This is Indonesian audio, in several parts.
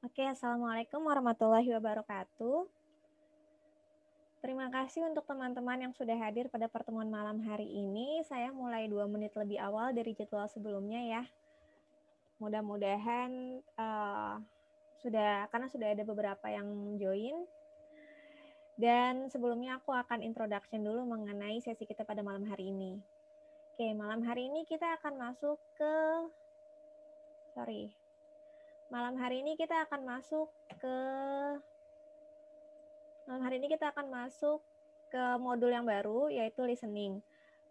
Oke, Assalamualaikum warahmatullahi wabarakatuh. Terima kasih untuk teman-teman yang sudah hadir pada pertemuan malam hari ini. Saya mulai 2 menit lebih awal dari jadwal sebelumnya ya. Mudah-mudahan karena sudah ada beberapa yang join. Dan sebelumnya aku akan introduction dulu mengenai sesi kita pada malam hari ini. Oke, malam hari ini kita akan masuk ke Malam hari ini kita akan masuk ke modul yang baru, yaitu listening.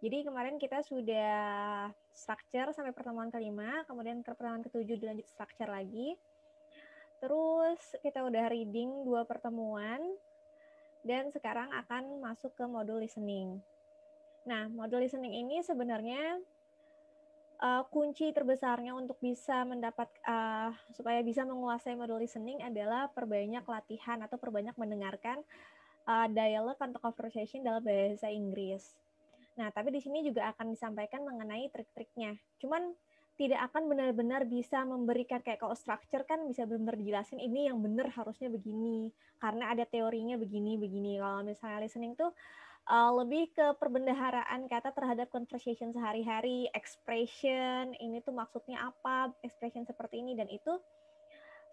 Jadi kemarin kita sudah structure sampai pertemuan kelima, kemudian ke pertemuan ketujuh dilanjut structure lagi. Terus kita udah reading 2 pertemuan, dan sekarang akan masuk ke modul listening. Nah, modul listening ini sebenarnya kunci terbesarnya untuk bisa supaya bisa menguasai modul listening adalah perbanyak latihan atau perbanyak mendengarkan dialog atau conversation dalam bahasa Inggris. Nah, tapi di sini juga akan disampaikan mengenai trik-triknya. Cuman tidak akan benar-benar bisa memberikan kayak kalau structure kan bisa benar-benar dijelasin ini yang benar harusnya begini karena ada teorinya begini. Kalau misalnya listening tuh lebih ke perbendaharaan kata terhadap conversation sehari-hari, expression, ini tuh maksudnya apa, expression seperti ini, dan itu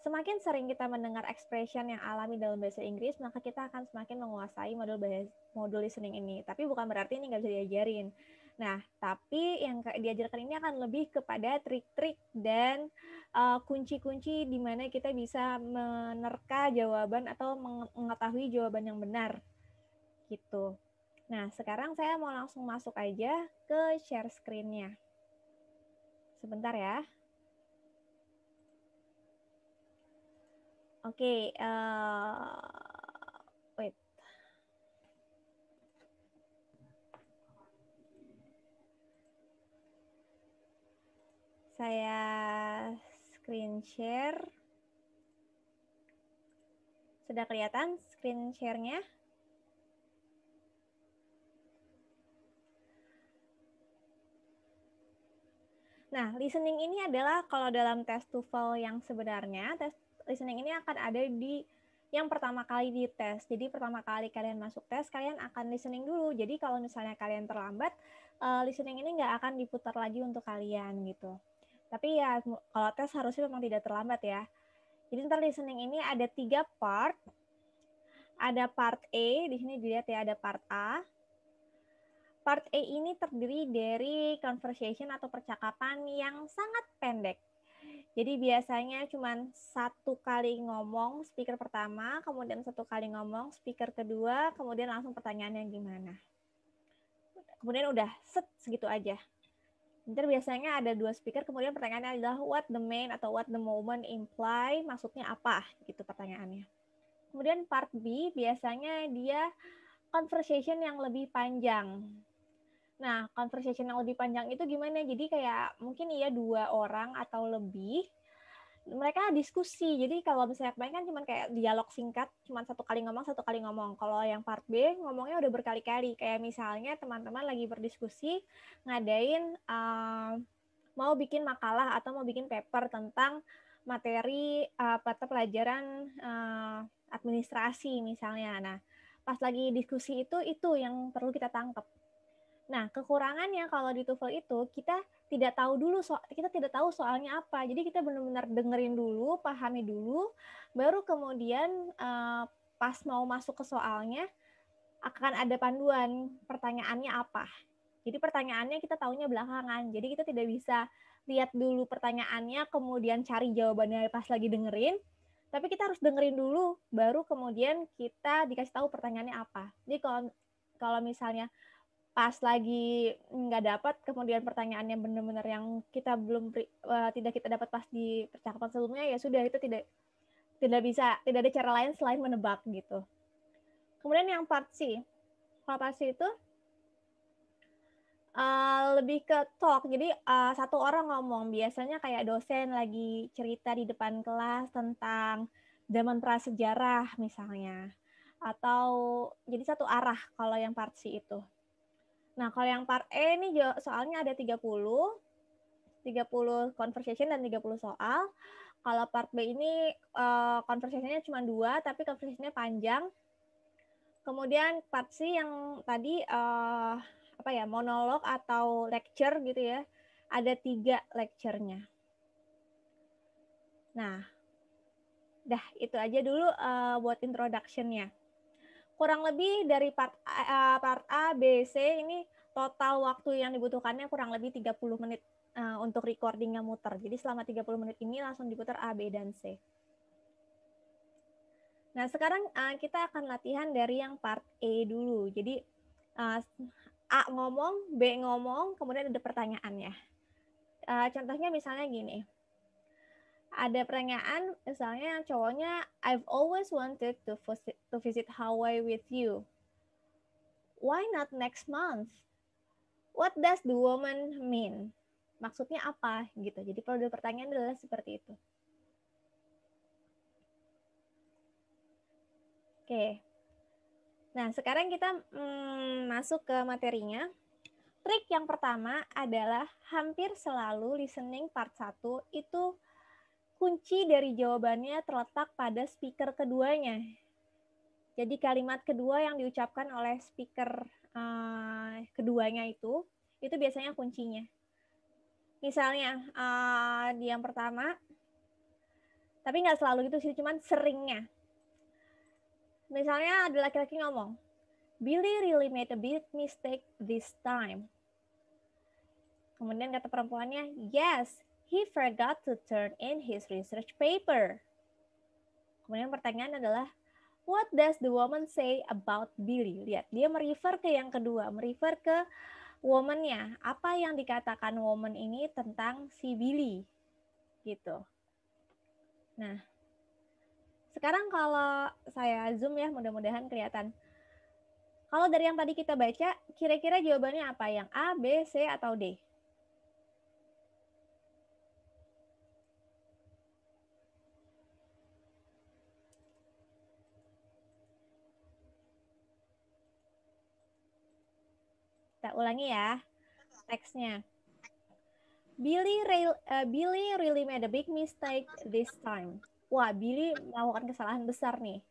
semakin sering kita mendengar expression yang alami dalam bahasa Inggris, maka kita akan semakin menguasai modul listening ini. Tapi bukan berarti ini nggak bisa diajarin. Nah, tapi yang diajarkan ini akan lebih kepada trik-trik dan kunci-kunci di mana kita bisa menerka jawaban atau mengetahui jawaban yang benar. Gitu. Nah, sekarang saya mau langsung masuk aja ke share screen-nya. Sebentar ya. Oke, wait. Saya screen share. Sudah kelihatan screen share-nya? Nah, listening ini adalah kalau dalam tes TOEFL yang sebenarnya, tes listening ini akan ada di yang pertama kali di tes. Jadi pertama kali kalian masuk tes, kalian akan listening dulu. Jadi kalau misalnya kalian terlambat, listening ini nggak akan diputar lagi untuk kalian gitu. Tapi ya kalau tes harusnya memang tidak terlambat ya. Jadi ntar listening ini ada 3 part. Ada part A, di sini dilihat ya ada part A. Part A ini terdiri dari conversation atau percakapan yang sangat pendek. Jadi biasanya cuma 1 kali ngomong speaker pertama, kemudian 1 kali ngomong speaker kedua, kemudian langsung pertanyaannya gimana. Kemudian udah segitu aja. Ntar biasanya ada 2 speaker, kemudian pertanyaannya adalah what the main atau what the moment imply, maksudnya apa gitu pertanyaannya. Kemudian part B biasanya dia conversation yang lebih panjang. Nah, conversation yang lebih panjang itu gimana? Jadi kayak mungkin 2 orang atau lebih, mereka diskusi. Jadi kalau misalnya kemarin kan cuma kayak dialog singkat, cuma 1 kali ngomong, 1 kali ngomong. Kalau yang part B ngomongnya udah berkali-kali. Kayak misalnya teman-teman lagi berdiskusi, ngadain mau bikin makalah atau mau bikin paper tentang materi mata pelajaran administrasi misalnya. Nah, pas lagi diskusi itu yang perlu kita tangkap. Nah, kekurangannya kalau di TOEFL itu kita tidak tahu soalnya apa. Jadi kita benar-benar dengerin dulu, pahami dulu, baru kemudian pas mau masuk ke soalnya akan ada panduan pertanyaannya apa. Jadi pertanyaannya kita tahunya belakangan. Jadi kita tidak bisa lihat dulu pertanyaannya, kemudian cari jawabannya pas lagi dengerin. Tapi kita harus dengerin dulu, baru kemudian kita dikasih tahu pertanyaannya apa. Jadi kalau misalnya pas lagi nggak dapat, kemudian pertanyaannya benar-benar yang kita tidak kita dapat pas di percakapan sebelumnya, ya sudah itu tidak ada cara lain selain menebak gitu. Kemudian yang part C itu lebih ke talk. Jadi 1 orang ngomong, biasanya kayak dosen lagi cerita di depan kelas tentang zaman prasejarah misalnya, atau jadi 1 arah kalau yang part C itu. Nah, kalau yang part E ini soalnya ada 30 conversation dan 30 soal. Kalau part B ini conversation-nya cuma 2, tapi conversation-nya panjang. Kemudian part C yang tadi monolog atau lecture gitu ya, ada 3 lecture-nya. Nah, itu aja dulu buat introduction-nya. Kurang lebih dari part A, B, C ini total waktu yang dibutuhkannya kurang lebih 30 menit untuk recording-nya muter. Jadi selama 30 menit ini langsung diputar A, B, dan C. Nah, sekarang kita akan latihan dari yang part A dulu. Jadi A ngomong, B ngomong, kemudian ada pertanyaannya. Contohnya misalnya gini. Ada pertanyaan, misalnya cowoknya, I've always wanted to visit Hawaii with you. Why not next month? What does the woman mean? Maksudnya apa gitu. Jadi produk pertanyaan adalah seperti itu. Oke. Nah, sekarang kita masuk ke materinya. Trik yang pertama adalah hampir selalu listening part 1 itu kunci dari jawabannya terletak pada speaker keduanya. Jadi kalimat kedua yang diucapkan oleh speaker keduanya itu biasanya kuncinya. Misalnya di yang pertama, tapi nggak selalu gitu sih, cuman seringnya. Misalnya ada laki-laki ngomong, Billy really made a big mistake this time. Kemudian kata perempuannya, yes, he forgot to turn in his research paper. Kemudian pertanyaan adalah, what does the woman say about Billy? Lihat, dia merefer ke yang kedua, merefer ke woman-nya. Apa yang dikatakan woman ini tentang si Billy? Gitu. Nah, sekarang kalau saya zoom ya, mudah-mudahan kelihatan. Kalau dari yang tadi kita baca, kira-kira jawabannya apa? Yang A, B, C, atau D? Kita ulangi ya teksnya. Billy really made a big mistake this time. Wah, Billy melakukan kesalahan besar nih.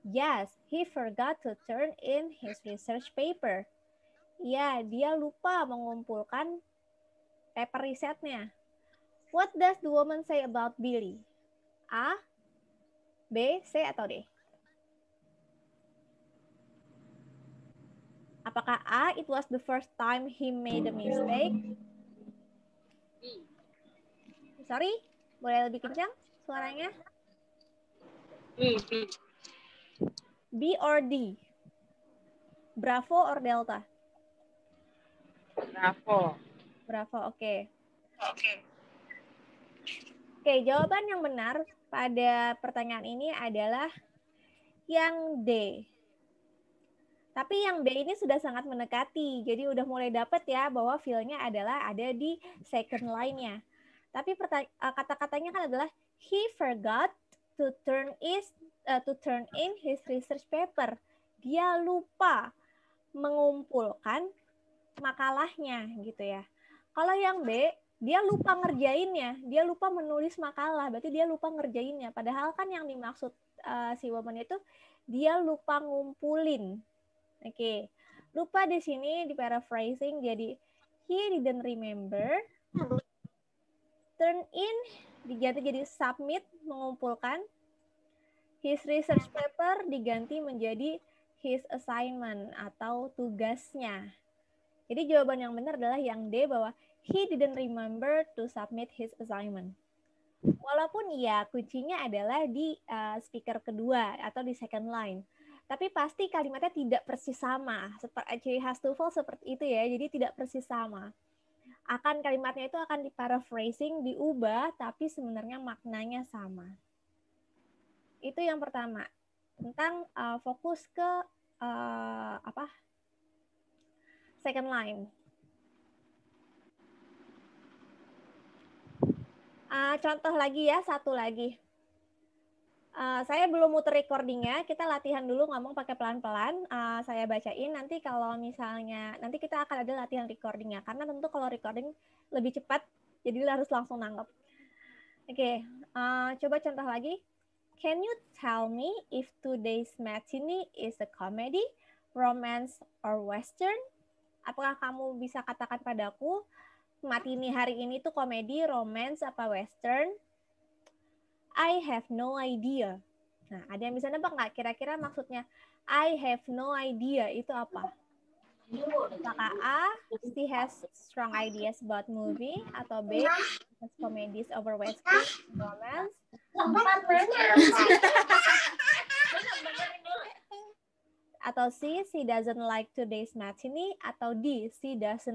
Yes, he forgot to turn in his research paper. Ya, dia lupa mengumpulkan paper risetnya. What does the woman say about Billy? A, B, C, atau D? Apakah A, it was the first time he made a mistake? Sorry, boleh lebih kencang suaranya? B or D? Bravo or Delta? Bravo. Bravo, oke. Oke, jawaban yang benar pada pertanyaan ini adalah yang D. Tapi yang B ini sudah sangat mendekati, jadi udah mulai dapat ya bahwa feel-nya adalah ada di second line-nya. Tapi kata-katanya kan adalah he forgot to turn in his research paper. Dia lupa mengumpulkan makalahnya gitu ya. Kalau yang B, dia lupa ngerjainnya, dia lupa menulis makalah, berarti dia lupa ngerjainnya. Padahal kan yang dimaksud si woman itu dia lupa ngumpulin. Oke, lupa di sini di paraphrasing jadi he didn't remember, turn in diganti jadi submit, mengumpulkan, his research paper diganti menjadi his assignment atau tugasnya. Jadi jawaban yang benar adalah yang D bahwa he didn't remember to submit his assignment. Walaupun ya kuncinya adalah di speaker kedua atau di second line. Tapi pasti kalimatnya tidak persis sama. Ciri khas TOEFL seperti itu ya, jadi tidak persis sama. Akan kalimatnya itu akan diparaphrasing, diubah, tapi sebenarnya maknanya sama. Itu yang pertama, tentang fokus ke second line. Contoh lagi ya, satu lagi. Saya belum muter recordingnya, kita latihan dulu ngomong pakai pelan-pelan. Saya bacain, nanti kalau misalnya, nanti kita akan ada latihan recordingnya. Karena tentu kalau recording lebih cepat, jadi harus langsung nangkep. Oke, Coba contoh lagi. Can you tell me if today's matinee is a comedy, romance, or western? Apakah kamu bisa katakan padaku matinee hari ini tuh komedi, romance, apa western? I have no idea. Nah, ada yang bisa nebak nggak kira-kira maksudnya I have no idea itu apa? Apakah A, she has strong ideas about movie, atau B, has comedies over western, romance, atau C, she doesn't like today's matinee, atau D, she does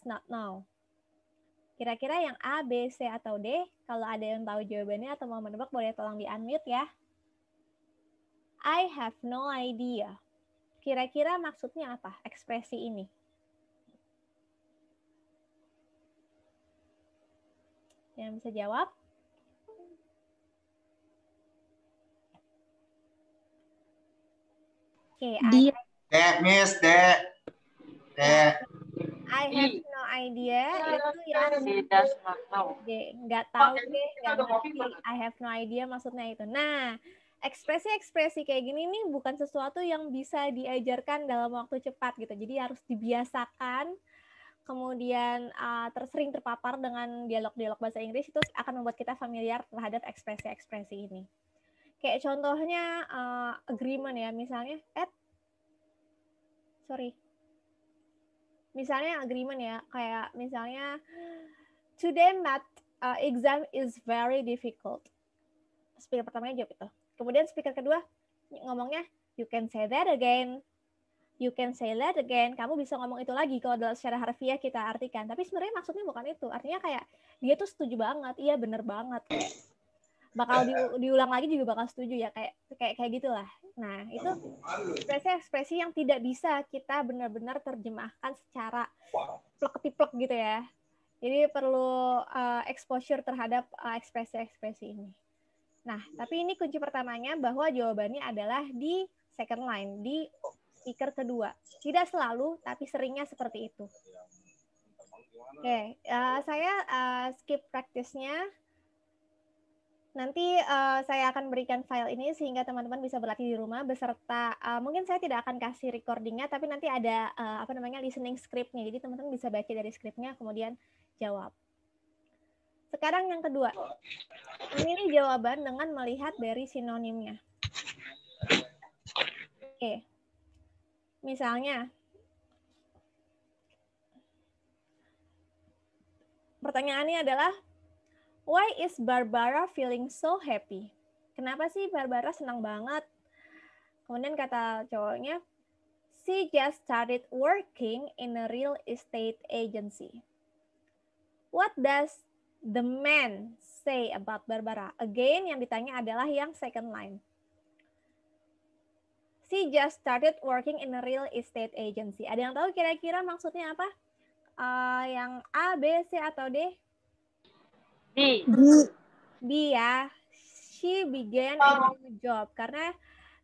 not know. Kira-kira yang A, B, C, atau D? Kalau ada yang tahu jawabannya atau mau menebak, boleh tolong di-unmute ya. I have no idea. Kira-kira maksudnya apa ekspresi ini? Yang bisa jawab? Oke, Miss, I have no idea itu yang nggak tahu deh, nggak ngerti. I have no idea maksudnya itu. Nah, ekspresi-ekspresi kayak gini nih bukan sesuatu yang bisa diajarkan dalam waktu cepat gitu. Jadi harus dibiasakan. Kemudian sering terpapar dengan dialog-dialog bahasa Inggris itu akan membuat kita familiar terhadap ekspresi-ekspresi ini. Kayak contohnya agreement ya, misalnya misalnya agreement ya, kayak misalnya today math exam is very difficult. Speaker pertamanya jawab itu. Kemudian speaker kedua ngomongnya you can say that again. You can say that again. Kamu bisa ngomong itu lagi kalau secara harfiah kita artikan. Tapi sebenarnya maksudnya bukan itu. Artinya kayak dia tuh setuju banget. Iya bener banget. Kayak bakal diulang lagi juga bakal setuju ya. Kayak gitulah. Nah itu ekspresi yang tidak bisa kita benar-benar terjemahkan secara plek-plek gitu ya. Jadi perlu exposure terhadap ekspresi-ekspresi ini. Nah, tapi ini kunci pertamanya bahwa jawabannya adalah di second line, di speaker kedua. Tidak selalu, tapi seringnya seperti itu. Oke, saya skip practice-nya. Nanti saya akan berikan file ini sehingga teman-teman bisa berlatih di rumah beserta mungkin saya tidak akan kasih recordingnya, tapi nanti ada listening script-nya. Jadi teman-teman bisa baca dari script-nya kemudian jawab. Sekarang yang kedua, memilih jawaban dengan melihat dari sinonimnya. Oke, misalnya pertanyaannya adalah why is Barbara feeling so happy? Kenapa sih Barbara senang banget? Kemudian kata cowoknya, she just started working in a real estate agency. What does the man say about Barbara? Again, yang ditanya adalah yang second line. She just started working in a real estate agency. Ada yang tahu kira-kira maksudnya apa? Yang A, B, C, atau D? B ya. She began a new job. Karena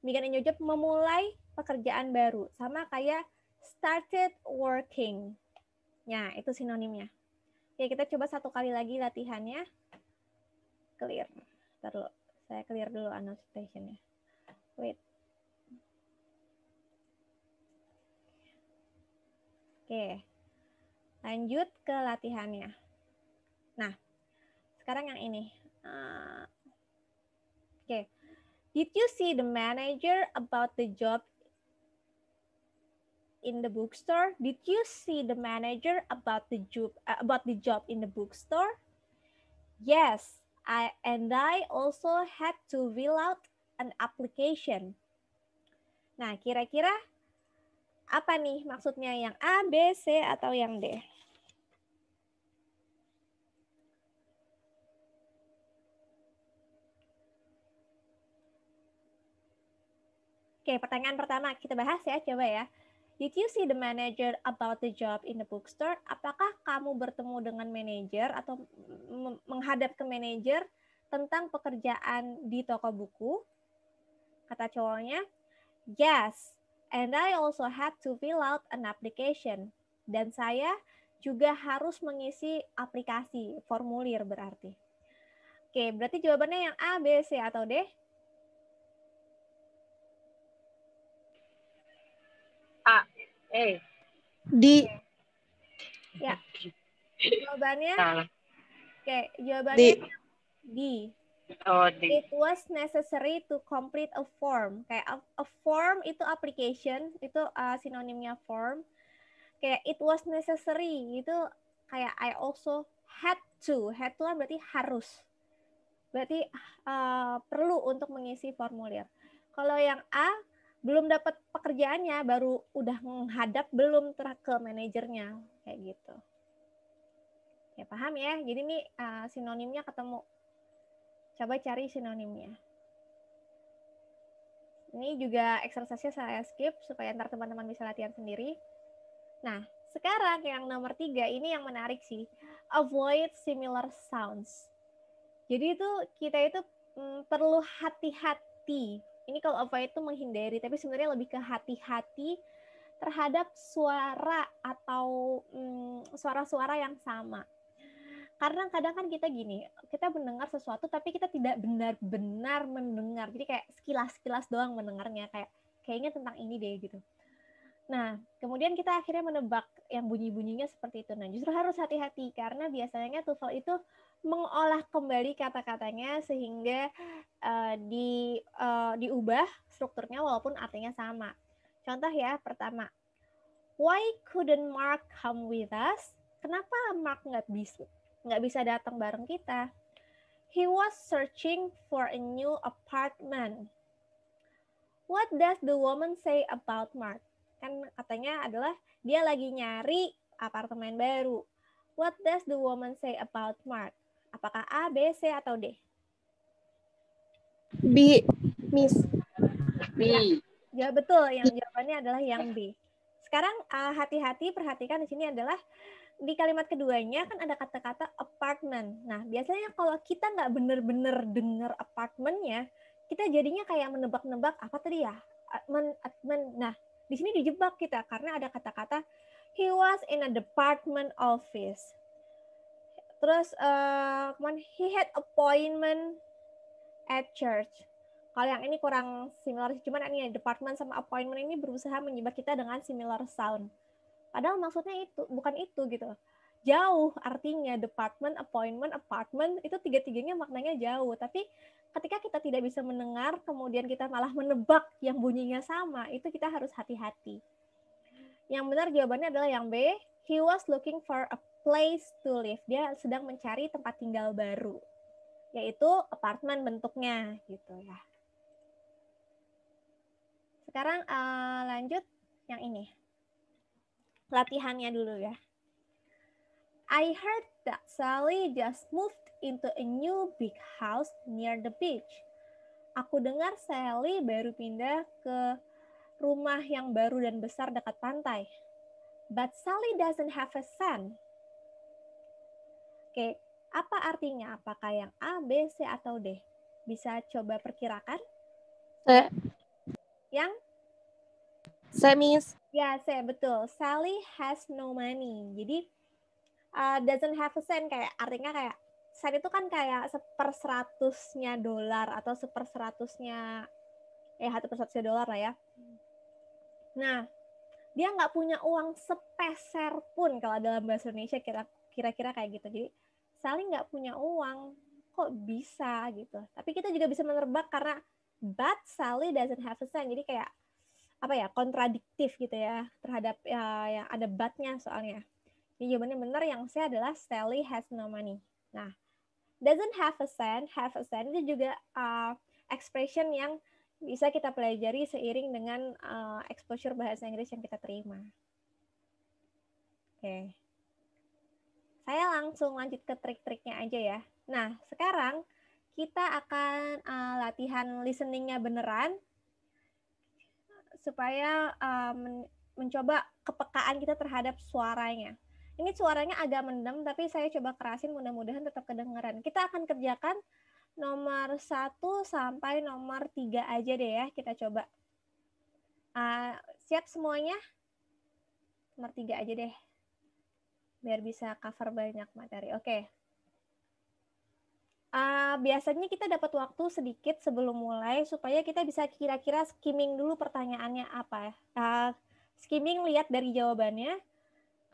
began a new job memulai pekerjaan baru. Sama kayak started working. Nah, itu sinonimnya. Oke, kita coba satu kali lagi latihannya. Clear. Ntar saya clear dulu annotation-nya. Wait. Oke. Lanjut ke latihannya. Nah, sekarang yang ini. Oke. Did you see the manager about the job in the bookstore? Did you see the manager about the job in the bookstore? Yes, I also had to fill out an application. Nah, kira-kira apa nih maksudnya, yang A, B, C, atau yang D? Oke, pertanyaan pertama kita bahas ya, coba ya. Did you see the manager about the job in the bookstore? Apakah kamu bertemu dengan manajer atau menghadap ke manajer tentang pekerjaan di toko buku? Kata cowoknya, yes, and I also had to fill out an application. Dan saya juga harus mengisi aplikasi, formulir berarti. Oke, berarti jawabannya yang A, B, C, atau D? A. D. Ya. Jawabannya? Salah. Oke, jawabannya D. Oh, D. It was necessary to complete a form. Kayak a form itu application, itu sinonimnya form. Kayak it was necessary, itu kayak I also had to. Had to berarti harus. Berarti perlu untuk mengisi formulir. Kalau yang A, belum dapat pekerjaannya, baru udah menghadap, belum ke manajernya. Kayak gitu. Ya, paham ya? Jadi ini sinonimnya ketemu. Coba cari sinonimnya. Ini juga exercise-nya saya skip supaya ntar teman-teman bisa latihan sendiri. Nah, sekarang yang nomor 3 ini yang menarik sih. Avoid similar sounds. Jadi itu kita itu perlu hati-hati. Ini kalau avoid itu menghindari, tapi sebenarnya lebih ke hati-hati terhadap suara atau suara-suara yang sama. Karena kadang kan kita gini, kita mendengar sesuatu tapi kita tidak benar-benar mendengar. Jadi kayak sekilas-sekilas doang mendengarnya, kayaknya tentang ini deh gitu. Nah, kemudian kita akhirnya menebak yang bunyi-bunyinya seperti itu. Nah, justru harus hati-hati karena biasanya TOEFL itu mengolah kembali kata-katanya sehingga diubah strukturnya walaupun artinya sama. Contoh ya, pertama, why couldn't Mark come with us? Kenapa Mark nggak bisa datang bareng kita? He was searching for a new apartment. What does the woman say about Mark? Kan katanya adalah dia lagi nyari apartemen baru. What does the woman say about Mark? Apakah A, B, C, atau D? B, Miss. B. Ya betul, yang jawabannya adalah yang B. Sekarang hati-hati, perhatikan di sini adalah di kalimat keduanya kan ada kata-kata apartment. Nah, biasanya kalau kita nggak bener-bener dengar apartmentnya, kita jadinya kayak menebak-nebak apa tadi ya? Nah, di sini dijebak kita karena ada kata-kata he was in a department office. Terus he had appointment at church. Kalau yang ini kurang similar, cuman ini department sama appointment ini berusaha menjebak kita dengan similar sound. Padahal maksudnya itu bukan itu gitu. Jauh artinya department, appointment, apartment itu tiga-tiganya maknanya jauh. Tapi ketika kita tidak bisa mendengar, kemudian kita malah menebak yang bunyinya sama, itu kita harus hati-hati. Yang benar jawabannya adalah yang B. He was looking for a place to live. Dia sedang mencari tempat tinggal baru, yaitu apartemen bentuknya gitu ya. Sekarang lanjut yang ini. Latihannya dulu ya. I heard that Sally just moved into a new big house near the beach. Aku dengar Sally baru pindah ke rumah yang baru dan besar dekat pantai. But Sally doesn't have a son. Oke, apa artinya? Apakah yang A, B, C, atau D? Bisa coba perkirakan? C. Yang? C, Miss. Ya, C, betul. Sally has no money. Jadi, doesn't have a cent, kayak artinya kayak cent itu kan kayak 1/100-nya dolar atau 1/100-nya $1 lah ya. Nah, dia nggak punya uang sepeser pun kalau dalam bahasa Indonesia kira-kira kayak gitu. Jadi Sally nggak punya uang, kok bisa gitu. Tapi kita juga bisa menerbak karena but Sally doesn't have a cent. Jadi kayak apa ya, kontradiktif gitu ya terhadap yang ada but-nya soalnya. Jadi jawabannya benar yang C adalah Sally has no money. Nah, doesn't have a cent itu juga expression yang bisa kita pelajari seiring dengan exposure bahasa Inggris yang kita terima. Oke. Saya langsung lanjut ke trik-triknya aja ya. Nah, sekarang kita akan latihan listening-nya beneran supaya mencoba kepekaan kita terhadap suaranya. Ini suaranya agak mendem, tapi saya coba kerasin, mudah-mudahan tetap kedengaran. Kita akan kerjakan nomor 1 sampai nomor 3 aja deh ya, kita coba. Siap semuanya? Nomor 3 aja deh, biar bisa cover banyak materi. Oke. Biasanya kita dapat waktu sedikit sebelum mulai supaya kita bisa kira-kira skimming dulu pertanyaannya apa ya. Skimming lihat dari jawabannya,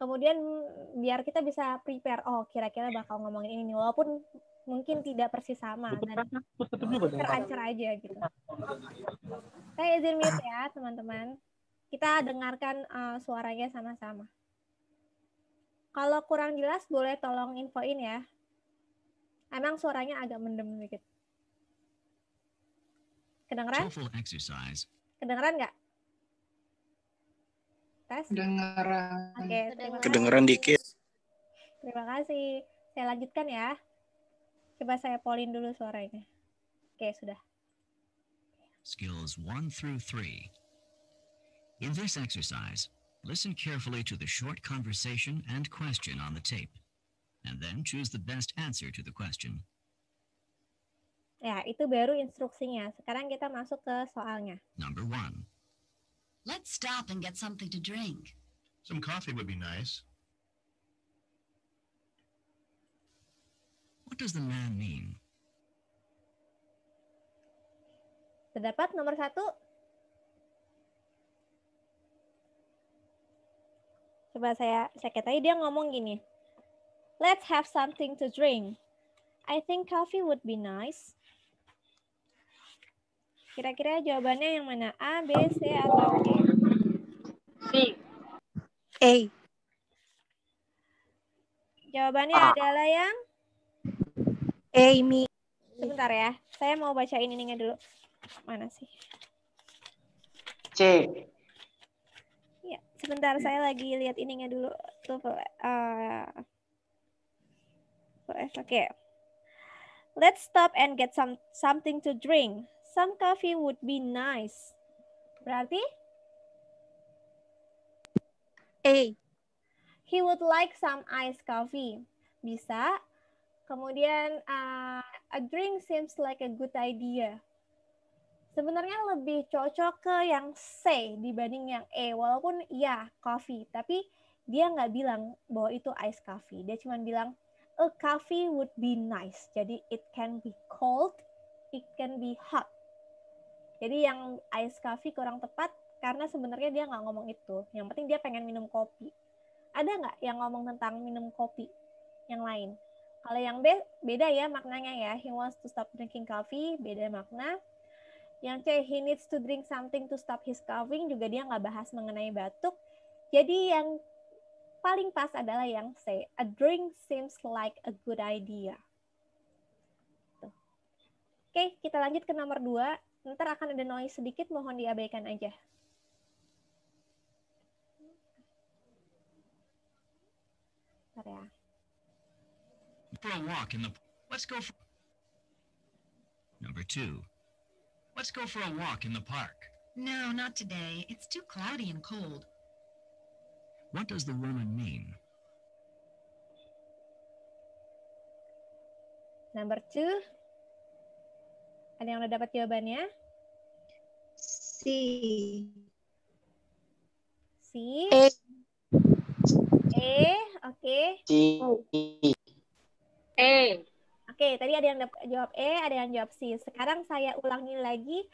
kemudian biar kita bisa prepare, oh kira-kira bakal ngomongin ini nih, walaupun mungkin tidak persis sama dan terancer aja gitu. Saya izin mute ya teman-teman. Kita dengarkan suaranya sama-sama. Kalau kurang jelas boleh tolong infoin ya. Emang suaranya agak mendem dikit. Kedengeran? Kedengeran nggak? Tes? Kedengeran. Oke, terima kasih. Kedengeran dikit. Terima kasih. Saya lanjutkan ya. Coba saya polling dulu suaranya. Oke, sudah. Skills 1 through 3. In this exercise, listen carefully to the short conversation and question on the tape, and then choose the best answer to the question. Ya, itu baru instruksinya. Sekarang kita masuk ke soalnya. Number 1. Let's stop and get something to drink. Some coffee would be nice. What does the man mean? Terdapat nomor 1. Coba saya tadi dia ngomong gini. Let's have something to drink. I think coffee would be nice. Kira-kira jawabannya yang mana? A, B, C, atau D? C. A. Jawabannya adalah yang A, me. sebentar ya. Saya mau bacain ininya dulu. Mana sih? C. Ya, sebentar saya lagi lihat ininya dulu. Tuh, Oke. Let's stop and get something to drink. Some coffee would be nice. Berarti A. he would like some iced coffee. Bisa. Kemudian a drink seems like a good idea. Sebenarnya lebih cocok ke yang C dibanding yang E. Walaupun ya coffee, tapi dia nggak bilang bahwa itu iced coffee. Dia cuma bilang a coffee would be nice. Jadi it can be cold, it can be hot. Jadi yang iced coffee kurang tepat karena sebenarnya dia nggak ngomong itu. Yang penting dia pengen minum kopi. Ada nggak yang ngomong tentang minum kopi yang lain? Kalau yang B, beda ya maknanya ya. He wants to stop drinking coffee, beda makna. Yang C, he needs to drink something to stop his coughing, juga dia nggak bahas mengenai batuk. Jadi yang paling pas adalah yang C, a drink seems like a good idea. Tuh. Oke, kita lanjut ke nomor 2. Ntar akan ada noise sedikit, mohon diabaikan aja. Bentar ya. For a walk in the... Let's go for... Number 2. Let's go for a walk in the park. No, not today. It's too cloudy and cold. What does the woman mean? Number 2. Ada yang udah dapat jawabannya? C. C. A. E. Oke. C. E. Oke, tadi ada yang jawab E, ada yang jawab C. Sekarang saya ulangi lagi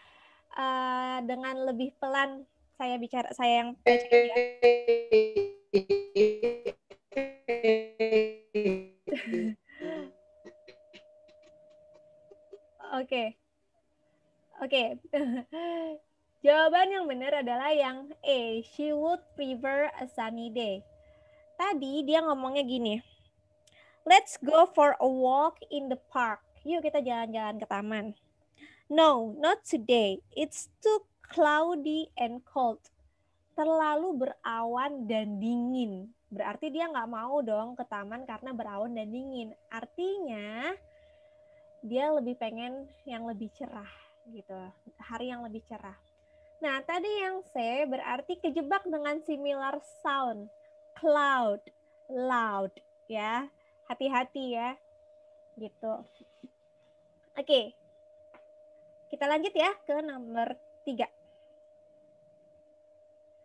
dengan lebih pelan. Saya yang baca ya. Oke. Jawaban yang benar adalah yang E. She would prefer a sunny day. Tadi dia ngomongnya gini. Let's go for a walk in the park. Yuk kita jalan-jalan ke taman. No, not today. It's too cloudy and cold. Terlalu berawan dan dingin. Berarti dia nggak mau dong ke taman karena berawan dan dingin. Artinya dia lebih pengen yang lebih cerah gitu. Hari yang lebih cerah. Nah, tadi yang C berarti kejebak dengan similar sound. Cloud, loud, ya. Hati-hati ya. Gitu. Oke. Kita lanjut ya ke nomor 3.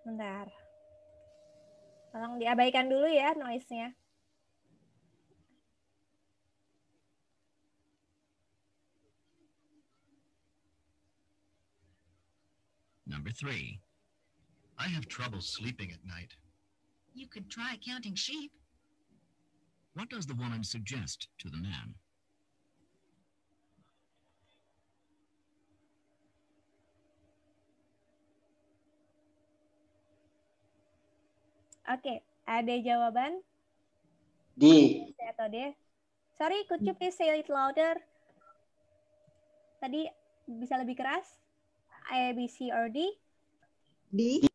Bentar. Tolong diabaikan dulu ya noise-nya. Number 3. I have trouble sleeping at night. You could try counting sheep. What does the woman suggest to the man? Oke, ada jawaban D. C atau D? Sorry, could you please say it louder? Tadi bisa lebih keras? A, B, C, or D? D.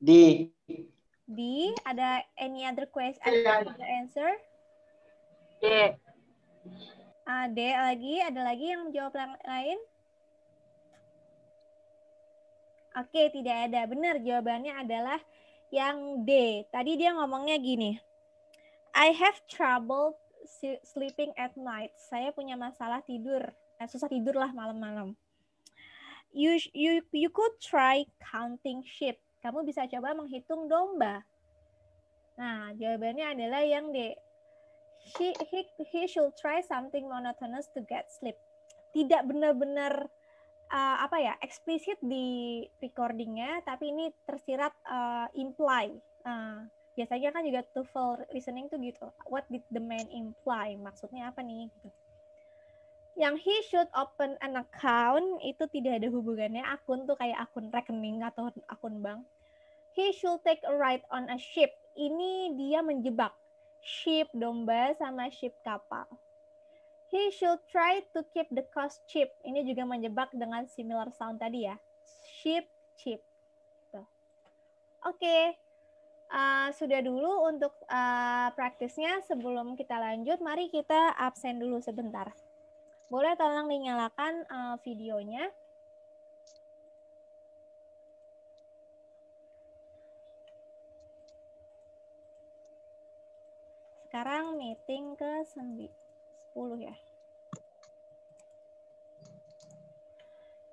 D. D. Ada any other question? Other answer? D. D lagi. Ada lagi yang jawab lain? Oke, tidak ada. Benar, jawabannya adalah yang D. Tadi dia ngomongnya gini. I have trouble sleeping at night. Saya punya masalah tidur. Susah tidur lah malam-malam. You could try counting sheep. Kamu bisa coba menghitung domba. Nah, jawabannya adalah yang D. He should try something monotonous to get sleep. Tidak benar-benar eksplisit di recordingnya, tapi ini tersirat imply. Biasanya kan juga TOEFL listening tuh gitu. What did the man imply? Maksudnya apa nih? Gitu. Yang he should open an account itu tidak ada hubungannya. Akun tuh kayak akun rekening atau akun bank. He should take a ride on a ship. Ini dia menjebak. Ship domba sama ship kapal. He should try to keep the cost cheap. Ini juga menjebak dengan similar sound tadi ya. Ship, cheap. Oke. Sudah dulu untuk praktisnya. Sebelum kita lanjut, mari kita absen dulu sebentar. Boleh tolong dinyalakan videonya. Sekarang meeting ke 10 ya.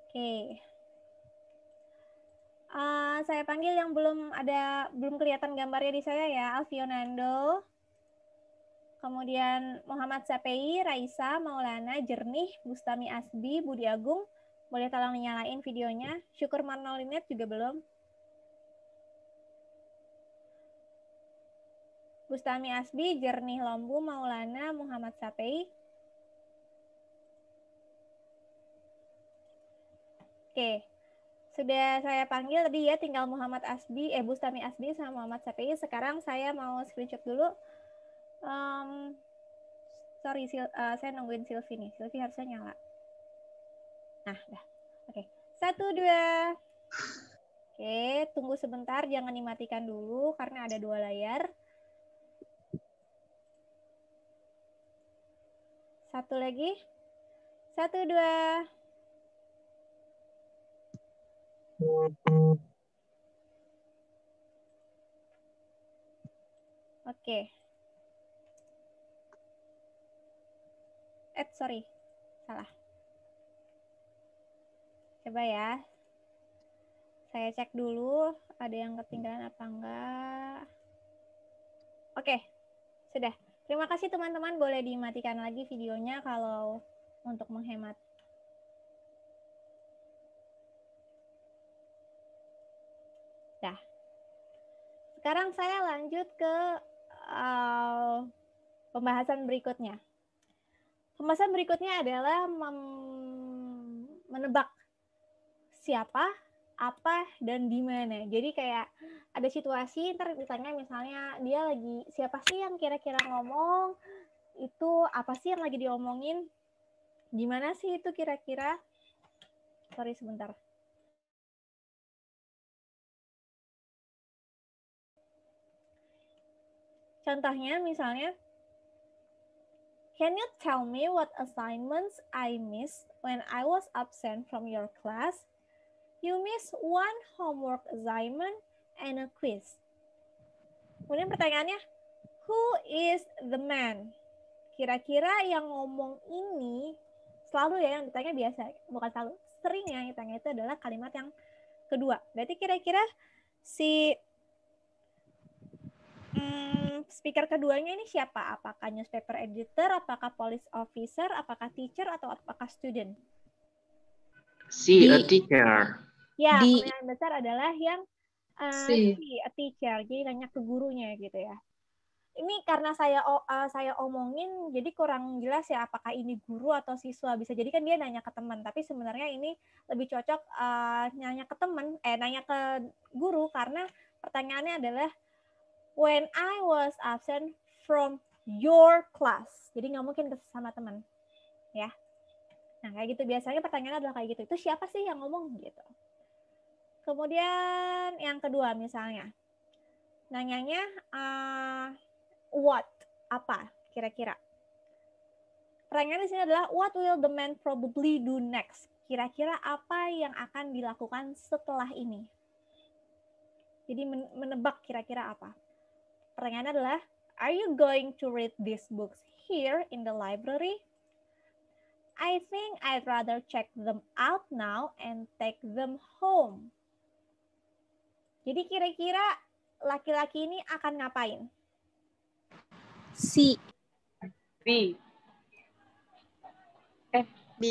Oke. Saya panggil yang belum kelihatan gambarnya di saya ya. Alfionando. Kemudian Muhammad Sapei, Raisa, Maulana, Jernih, Bustami Asbi, Budi Agung. Boleh tolong nyalain videonya. Syukur Marnolinet juga belum. Bustami Asbi, Jernih Lombu, Maulana, Muhammad Sapei. Oke. Sudah saya panggil tadi ya, tinggal Muhammad Asbi, Bustami Asbi sama Muhammad Sapei. Sekarang saya mau screenshot dulu. Sorry, saya nungguin Silvi nih. Silvi harusnya nyala. Nah, dah. Oke. 1, 2. Oke, tunggu sebentar. Jangan dimatikan dulu karena ada 2 layar. 1 lagi. 1, 2. Oke. Sorry. Salah. Coba ya. Saya cek dulu ada yang ketinggalan apa enggak. Oke. Sudah. Terima kasih teman-teman. Boleh dimatikan lagi videonya kalau untuk menghemat. Dah. Sekarang saya lanjut ke pembahasan berikutnya. Pembahasan berikutnya adalah menebak siapa, apa, dan di mana. Jadi kayak ada situasi, ntar ditanya misalnya dia lagi, siapa sih yang kira-kira ngomong, itu apa sih yang lagi diomongin, gimana sih itu kira-kira. Sorry sebentar. Contohnya misalnya, can you tell me what assignments I missed when I was absent from your class? You missed 1 homework assignment and a quiz. Kemudian pertanyaannya, who is the man? Kira-kira yang ngomong ini, selalu ya yang ditanya biasa, bukan selalu, sering yang ditanya itu adalah kalimat yang kedua. Berarti kira-kira si speaker keduanya ini siapa? Apakah newspaper editor, apakah police officer, apakah teacher, atau apakah student? C. A teacher. Ya, D. kemungkinan besar adalah yang C. C, a teacher. Jadi nanya ke gurunya gitu ya. Ini karena saya omongin jadi kurang jelas ya apakah ini guru atau siswa. Bisa jadi kan dia nanya ke teman, tapi sebenarnya ini lebih cocok nanya ke teman, nanya ke guru karena pertanyaannya adalah when I was absent from your class. Jadi nggak mungkin sama teman, ya. Nah kayak gitu biasanya pertanyaannya adalah kayak gitu. Itu siapa sih yang ngomong gitu. Kemudian yang kedua misalnya nanyanya what, apa kira-kira. Pertanyaan di sini adalah what will the man probably do next? Kira-kira apa yang akan dilakukan setelah ini? Jadi menebak kira-kira apa. Pertanyaannya adalah are you going to read these books here in the library? I think I'd rather check them out now and take them home. Jadi kira-kira laki-laki ini akan ngapain? C. B. B.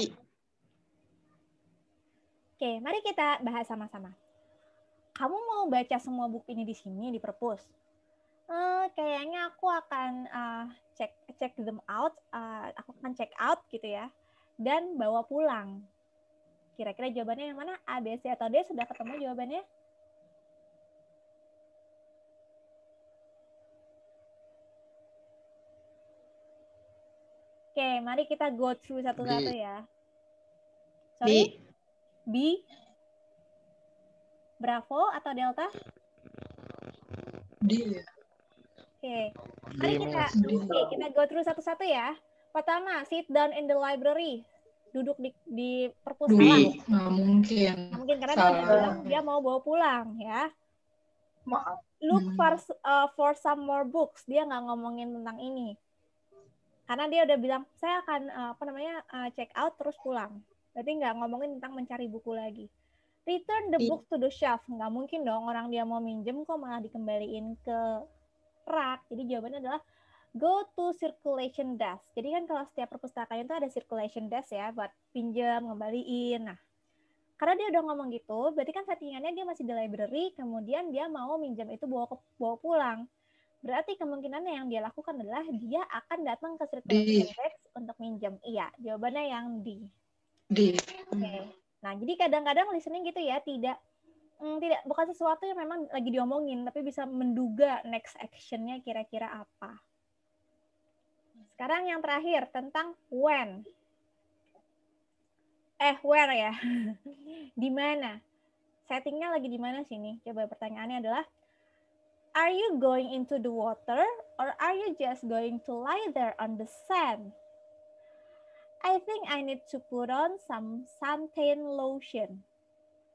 Oke, mari kita bahas sama-sama. Kamu mau baca semua buku ini di sini di perpus? Kayaknya aku akan check them out. Aku akan check out gitu ya, dan bawa pulang. Kira-kira jawabannya yang mana? A, B, C, atau D? Sudah ketemu jawabannya? Oke, mari kita go through satu-satu ya. Sorry? B? Bravo atau Delta? D. Oke, mari kita go through satu-satu ya. Pertama, sit down in the library. Duduk di perpustakaan. Nggak mungkin. Nggak mungkin karena dia udah bilang dia mau bawa pulang ya. Maaf. Look for some more books. Dia nggak ngomongin tentang ini. Karena dia udah bilang, saya akan check out terus pulang. Berarti nggak ngomongin tentang mencari buku lagi. Return the books to the shelf. Nggak mungkin dong orang dia mau minjem kok malah dikembaliin ke rak. Jadi jawabannya adalah go to circulation desk. Jadi kan kalau setiap perpustakaan itu ada circulation desk ya, buat pinjam, ngembaliin. Nah, karena dia udah ngomong gitu, berarti kan settingannya dia masih di library, kemudian dia mau minjam itu bawa pulang. Berarti kemungkinannya yang dia lakukan adalah dia akan datang ke circulation desk untuk minjem. Iya, jawabannya yang D. Okay. Nah, jadi kadang-kadang listening gitu ya, tidak bukan sesuatu yang memang lagi diomongin, tapi bisa menduga next action-nya kira-kira apa. Sekarang yang terakhir tentang when. Where ya. Di mana? Settingnya lagi di mana sini? Coba pertanyaannya adalah are you going into the water or are you just going to lie there on the sand? I think I need to put on some suntan lotion.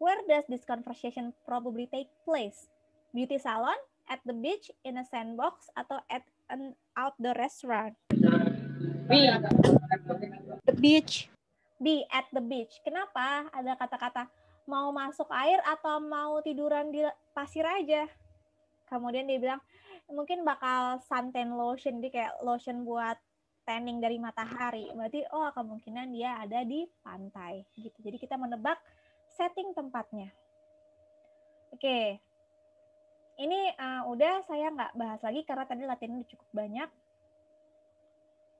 Where does this conversation probably take place? Beauty salon, at the beach, in a sandbox, atau at an outdoor restaurant? B. The beach. B, at the beach. Kenapa? Ada kata-kata mau masuk air atau mau tiduran di pasir aja. Kemudian dia bilang mungkin bakal suntan lotion, jadi kayak lotion buat tanning dari matahari. Berarti kemungkinan dia ada di pantai gitu. Jadi kita menebak setting tempatnya. Oke. Ini udah saya nggak bahas lagi karena tadi latihannya cukup banyak.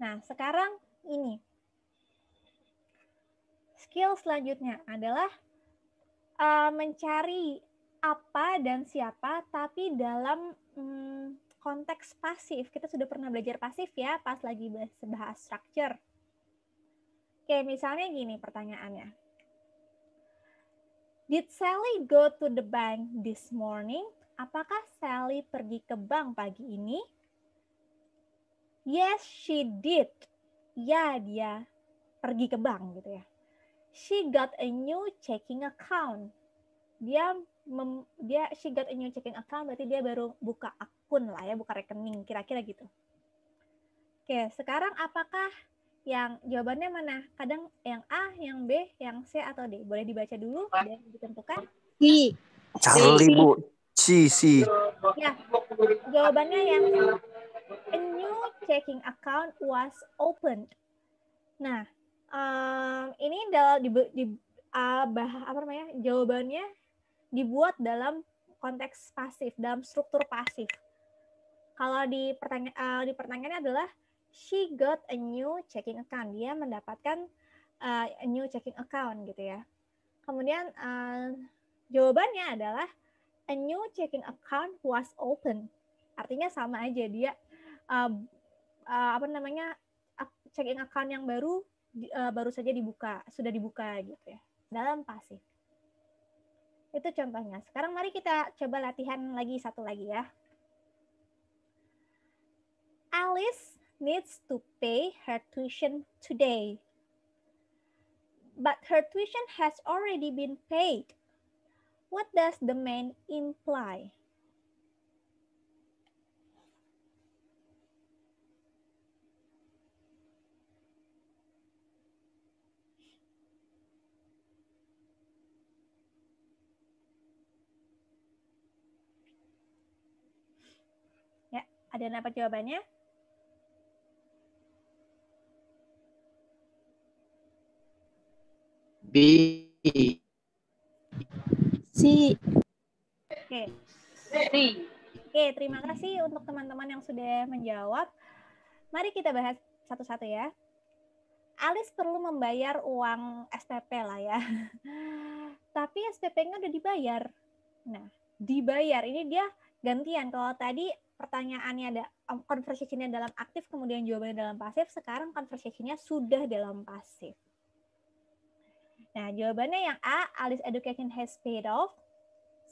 Nah, sekarang ini. Skill selanjutnya adalah mencari apa dan siapa tapi dalam konteks pasif. Kita sudah pernah belajar pasif ya pas lagi bahas structure. Oke, misalnya gini pertanyaannya. Did Sally go to the bank this morning? Apakah Sally pergi ke bank pagi ini? Yes, she did. Ya, dia pergi ke bank gitu ya. She got a new checking account. She got a new checking account berarti dia baru buka akun lah ya, buka rekening, kira-kira gitu. Oke, sekarang apakah yang jawabannya mana? Kadang yang A, yang B, yang C atau D? Boleh dibaca dulu dan ditentukan. C. Charlie, Bu. C. Ya, jawabannya yang a new checking account was opened. Nah, ini jawabannya dibuat dalam konteks pasif, dalam struktur pasif. Kalau di pertanyaannya adalah she got a new checking account. Dia mendapatkan a new checking account gitu ya. Kemudian jawabannya adalah a new checking account was open. Artinya sama aja, dia checking account yang baru saja sudah dibuka gitu ya, dalam pasif. Itu contohnya. Sekarang mari kita coba latihan lagi satu lagi ya. Alice needs to pay her tuition today. But her tuition has already been paid. What does the main imply? Ya, ada yang dapat jawabannya? B. C. Oke. C. Oke, terima kasih untuk teman-teman yang sudah menjawab. Mari kita bahas satu-satu ya. Alice perlu membayar uang SPP lah ya. Tapi SPP-nya udah dibayar. Nah, dibayar ini dia gantian. Kalau tadi pertanyaannya ada conversation-nya dalam aktif, kemudian jawabannya dalam pasif, sekarang conversation-nya sudah dalam pasif. Nah, jawabannya yang A, Alice education has paid off.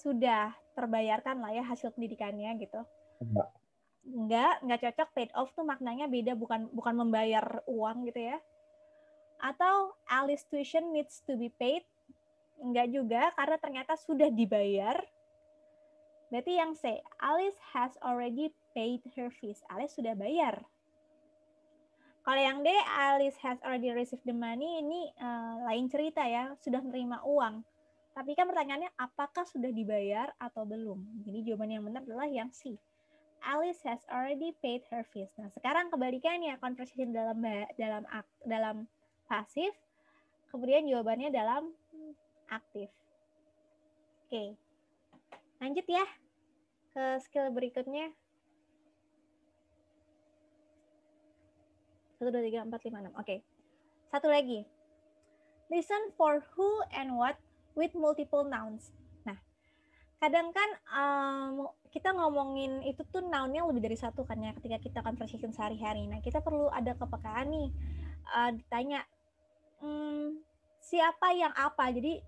Sudah terbayarkan lah ya hasil pendidikannya gitu. Enggak cocok. Paid off tuh maknanya beda, bukan membayar uang gitu ya. Atau Alice tuition needs to be paid. Enggak juga, karena ternyata sudah dibayar. Berarti yang C, Alice has already paid her fees. Alice sudah bayar. Kalau yang D, Alice has already received the money, ini lain cerita ya, sudah menerima uang. Tapi kan pertanyaannya apakah sudah dibayar atau belum? Jadi jawaban yang benar adalah yang C. Alice has already paid her fees. Nah, sekarang kebalikannya, conversation dalam pasif, kemudian jawabannya dalam aktif. Oke. Lanjut ya ke skill berikutnya. 1, 2, 3, 4, 5, 6. Oke. Satu lagi. Listen for who and what with multiple nouns. Nah, kadang kan kita ngomongin itu tuh noun-nya lebih dari satu kan ya ketika kita conversation sehari-hari. Nah, kita perlu ada kepekaan nih. Ditanya, siapa yang apa. Jadi,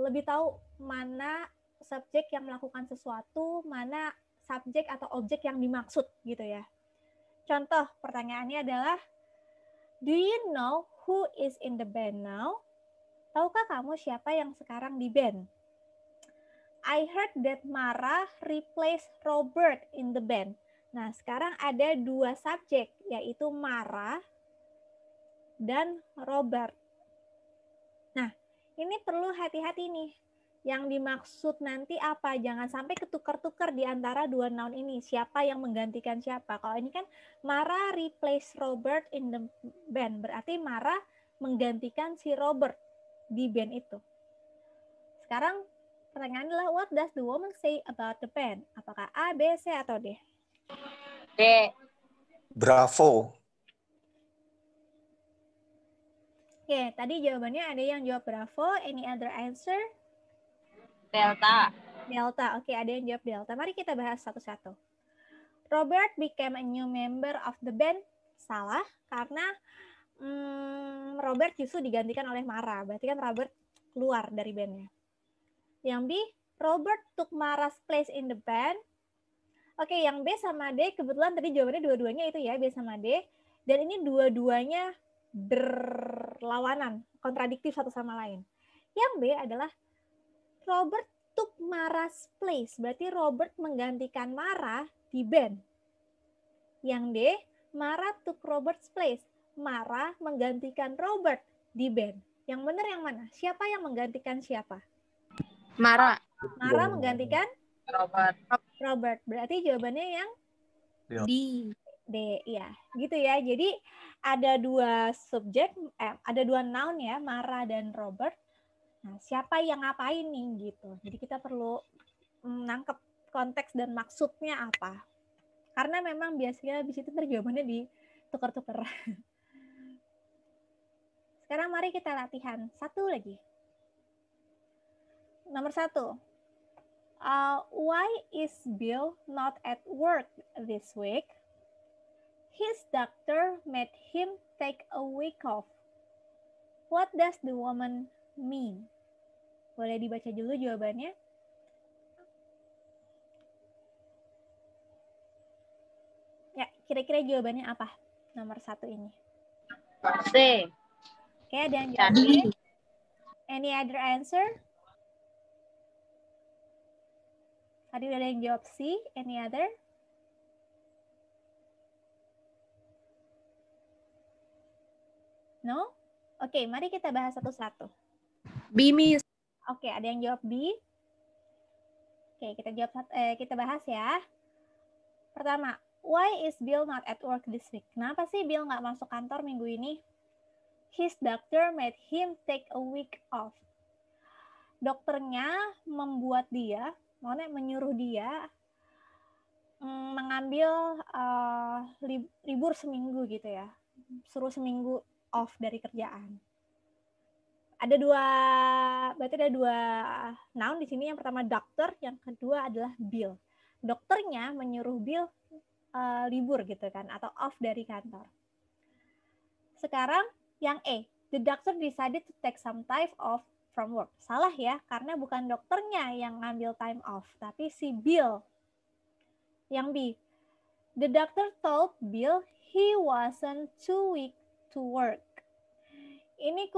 lebih tahu mana subjek yang melakukan sesuatu, mana subjek atau objek yang dimaksud gitu ya. Contoh pertanyaannya adalah, do you know who is in the band now? Tahukah kamu siapa yang sekarang di band? I heard that Mara replaced Robert in the band. Nah, sekarang ada dua subjek, yaitu Mara dan Robert. Nah, ini perlu hati-hati nih. Yang dimaksud nanti apa? Jangan sampai ketukar-tukar di antara dua noun ini. Siapa yang menggantikan siapa? Kalau ini kan Mara replace Robert in the band. Berarti Mara menggantikan si Robert di band itu. Sekarang pertanyaannya adalah, what does the woman say about the band? Apakah A, B, C, atau D? D. Bravo. Oke, tadi jawabannya ada yang jawab bravo. Any other answer? Delta. Delta. Oke, ada yang jawab delta. Mari kita bahas satu-satu. Robert became a new member of the band. Salah, karena Robert justru digantikan oleh Mara. Berarti kan Robert keluar dari bandnya. Yang B, Robert took Mara's place in the band. Oke, yang B sama D, kebetulan tadi jawabannya dua-duanya itu ya, B sama D. Dan ini dua-duanya berlawanan, kontradiktif satu sama lain. Yang B adalah Robert took Mara's place. Berarti Robert menggantikan Mara di band. Yang D, Mara took Robert's place. Mara menggantikan Robert di band. Yang benar yang mana? Siapa yang menggantikan siapa? Mara. Mara menggantikan Robert. Berarti jawabannya yang D. D. Ya, gitu ya. Jadi ada dua subjek, ada dua noun ya, Mara dan Robert. Nah, siapa yang ngapain nih gitu. Jadi kita perlu nangkep konteks dan maksudnya apa. Karena memang biasanya di situ jawabannya ditukar-tukar. Sekarang mari kita latihan. Satu lagi. Nomor 1. Why is Bill not at work this week? His doctor made him take a week off. What does the woman mean? Boleh dibaca dulu jawabannya. Ya, kira-kira jawabannya apa? Nomor 1 ini. C. Oke, ada yang jawab B. Any other answer? Tadi udah ada yang jawab C. Any other? No? Oke, mari kita bahas satu-satu. B, Miss. Oke, ada yang jawab B. Oke, kita bahas ya. Pertama, why is Bill not at work this week? Kenapa sih Bill nggak masuk kantor minggu ini? His doctor made him take a week off. Dokternya menyuruh dia mengambil libur seminggu gitu ya. Suruh seminggu off dari kerjaan. Berarti ada dua noun di sini. Yang pertama dokter, yang kedua adalah Bill. Dokternya menyuruh Bill libur gitu kan, atau off dari kantor. Sekarang yang E, the doctor decided to take some time off from work. Salah ya, karena bukan dokternya yang ngambil time off, tapi si Bill. Yang B, the doctor told Bill he wasn't too weak to work. Ini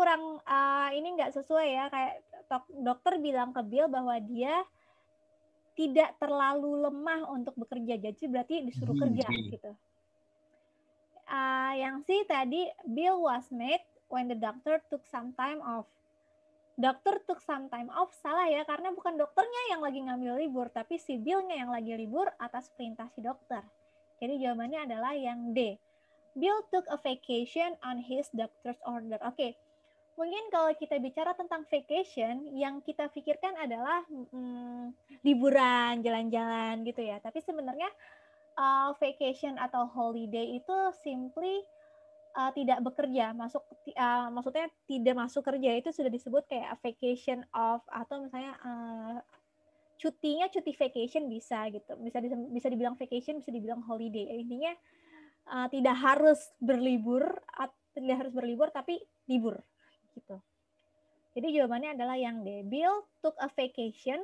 ini nggak sesuai ya, kayak dokter bilang ke Bill bahwa dia tidak terlalu lemah untuk bekerja, jadi berarti disuruh kerja gitu. Yang C tadi, Bill was made when the doctor took some time off. Dokter took some time off, salah ya, karena bukan dokternya yang lagi ngambil libur, tapi si Bill-nya yang lagi libur atas perintah si dokter. Jadi jawabannya adalah yang D. Bill took a vacation on his doctor's order. Oke, mungkin kalau kita bicara tentang vacation, yang kita pikirkan adalah liburan, jalan-jalan gitu ya. Tapi sebenarnya vacation atau holiday itu simply tidak bekerja, maksudnya tidak masuk kerja, itu sudah disebut kayak vacation off, atau misalnya cutinya cuti vacation bisa gitu, bisa dibilang vacation, bisa dibilang holiday. Intinya tidak harus berlibur tapi libur gitu. Jadi jawabannya adalah yang D. Bill took a vacation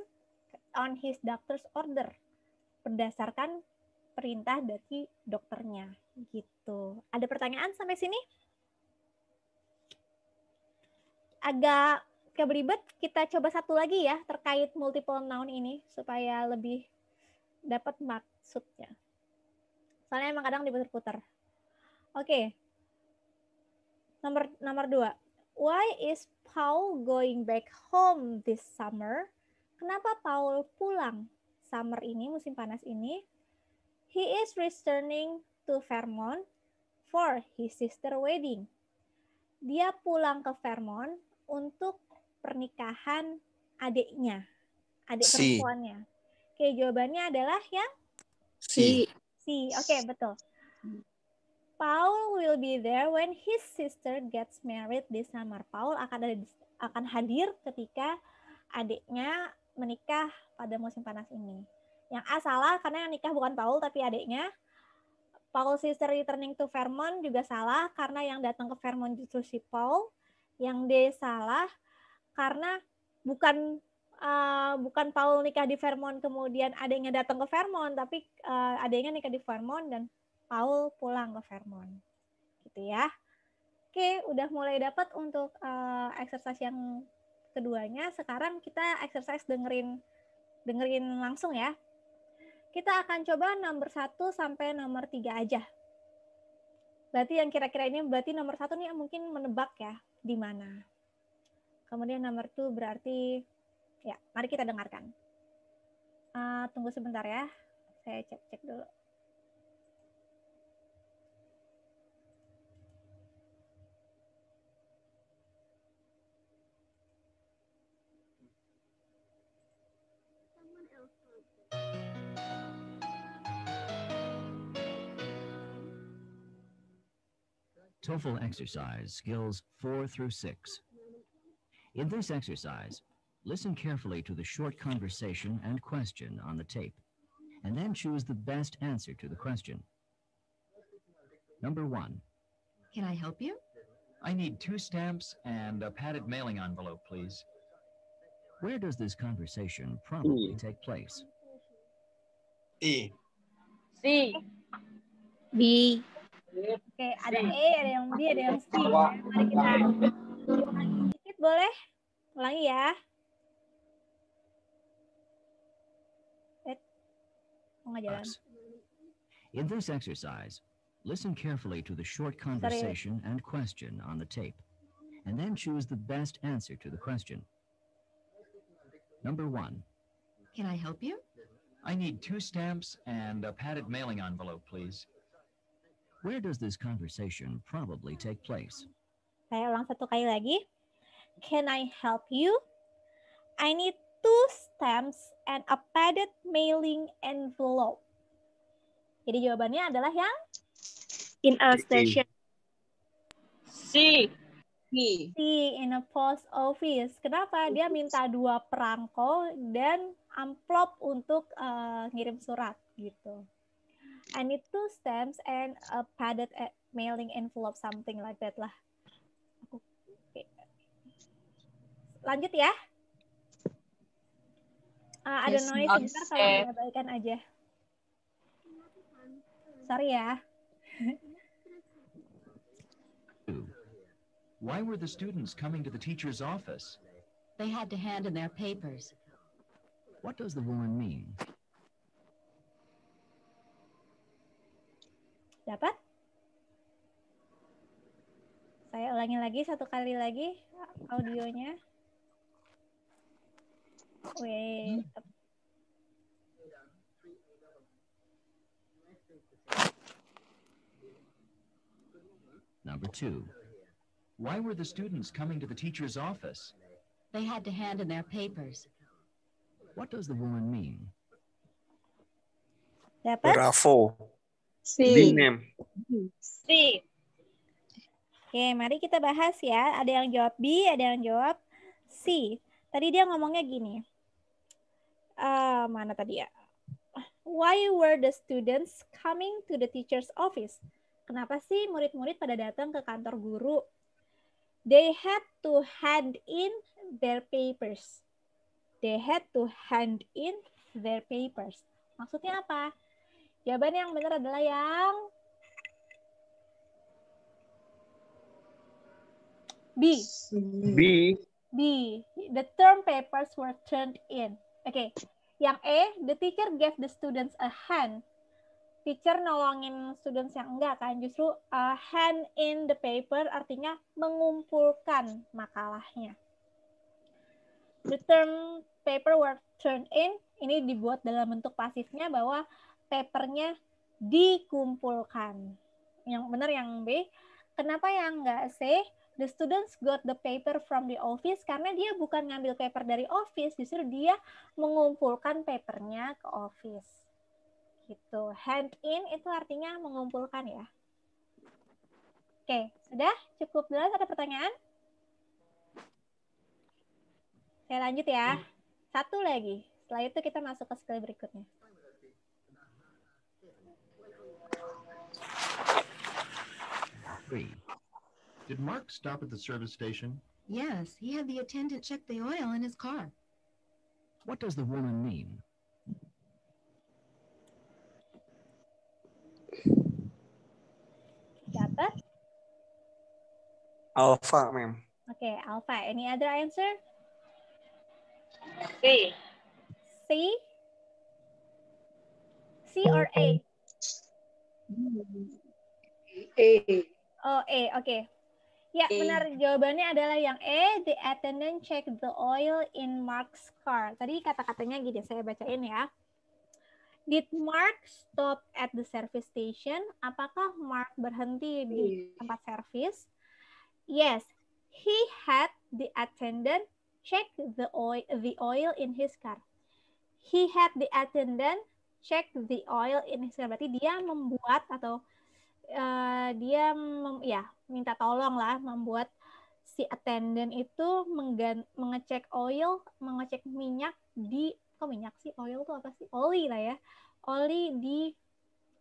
on his doctor's order, berdasarkan perintah dari dokternya gitu. Ada pertanyaan sampai sini? Agak keberibet, kita coba satu lagi ya terkait multiple noun ini supaya lebih dapat maksudnya. Soalnya emang kadang diputar-putar. Oke. Nomor 2. Why is Paul going back home this summer? Kenapa Paul pulang summer ini, musim panas ini? He is returning to Vermont for his sister wedding. Dia pulang ke Vermont untuk pernikahan adiknya, adik perempuannya. Oke, jawabannya adalah yang C. Oke, betul. Paul will be there when his sister gets married this summer. Paul akan hadir ketika adiknya menikah pada musim panas ini. Yang A salah karena yang nikah bukan Paul tapi adiknya. Paul's sister returning to Vermont juga salah karena yang datang ke Vermont justru si Paul. Yang D salah karena bukan Paul nikah di Vermont kemudian adiknya datang ke Vermont, tapi adiknya nikah di Vermont dan Paul pulang ke Vermont. Gitu ya. Oke, udah mulai dapat untuk exercise yang keduanya. Sekarang kita exercise dengerin langsung ya. Kita akan coba nomor 1 sampai nomor 3 aja. Berarti yang kira-kira ini berarti nomor 1 nih mungkin menebak ya di mana. Kemudian nomor 2 berarti ya, mari kita dengarkan. Tunggu sebentar ya. Saya cek dulu. TOEFL exercise skills 4 through 6. In this exercise, listen carefully to the short conversation and question on the tape, and then choose the best answer to the question. Number 1. Can I help you? I need 2 stamps and a padded mailing envelope, please. Where does this conversation probably take place? E. C. B. Oke, ada E, ada yang B, ada yang C. Mari kita ulangi sedikit boleh? Ulangi ya. Mau nggak jalan? In this exercise, listen carefully to the short conversation and question on the tape, and then choose the best answer to the question. Number 1. Can I help you? I need 2 stamps and a padded mailing envelope, please. Where does this conversation probably take place? Saya ulang satu kali lagi. Can I help you? I need 2 stamps and a padded mailing envelope. Jadi jawabannya adalah yang In a station. C. C, in a post office. Kenapa? Dia minta 2 perangko dan amplop untuk ngirim surat gitu. I need 2 stamps and a padded mailing envelope, something like that lah. Oke. Lanjut ya. Ada noise sebentar, kalau diabaikan aja. Sorry ya. Why were the students coming to the teacher's office? They had to hand in their papers. What does the woman mean? Dapat? Saya ulangi lagi satu kali lagi audionya. Wait. Number 2. Why were the students coming to the teacher's office? They had to hand in their papers. What does the woman mean? Dapat? Bravo. C. B name. C. Oke, mari kita bahas ya. Ada yang jawab B, ada yang jawab C. Tadi dia ngomongnya gini. Mana tadi ya? Why were the students coming to the teacher's office? Kenapa sih murid-murid pada datang ke kantor guru? They had to hand in their papers. They had to hand in their papers. Maksudnya apa? Jawaban yang benar adalah yang B. B. B. The term papers were turned in. Oke. Yang E, the teacher gave the students a hand. Teacher nolongin students yang enggak kan. Justru hand in the paper artinya mengumpulkan makalahnya. The term paper were turned in ini dibuat dalam bentuk pasifnya bahwa papernya dikumpulkan. Yang benar yang B. Kenapa yang enggak C? The students got the paper from the office karena dia bukan ngambil paper dari office, justru dia mengumpulkan papernya ke office. Gitu. Hand in itu artinya mengumpulkan ya. Oke, sudah cukup jelas? Ada pertanyaan? Saya lanjut ya. Satu lagi. Setelah itu kita masuk ke skill berikutnya. Did Mark stop at the service station? Yes, he had the attendant check the oil in his car. What does the woman mean? Dapat? Alpha, ma'am. Oke, Alpha. Any other answer? C. C? C or A? A. Oh, A. Oke. Ya, benar. Jawabannya adalah yang E. The attendant checked the oil in Mark's car. Tadi kata-katanya gini, saya bacain ya. Did Mark stop at the service station? Apakah Mark berhenti di tempat servis? Yes, he had the attendant check the oil in his car. He had the attendant check the oil in his car. Berarti dia membuat atau dia minta tolong lah membuat si attendant itu mengecek oil, mengecek minyak di minyak sih, oil itu apa sih? Oli lah ya. Oli di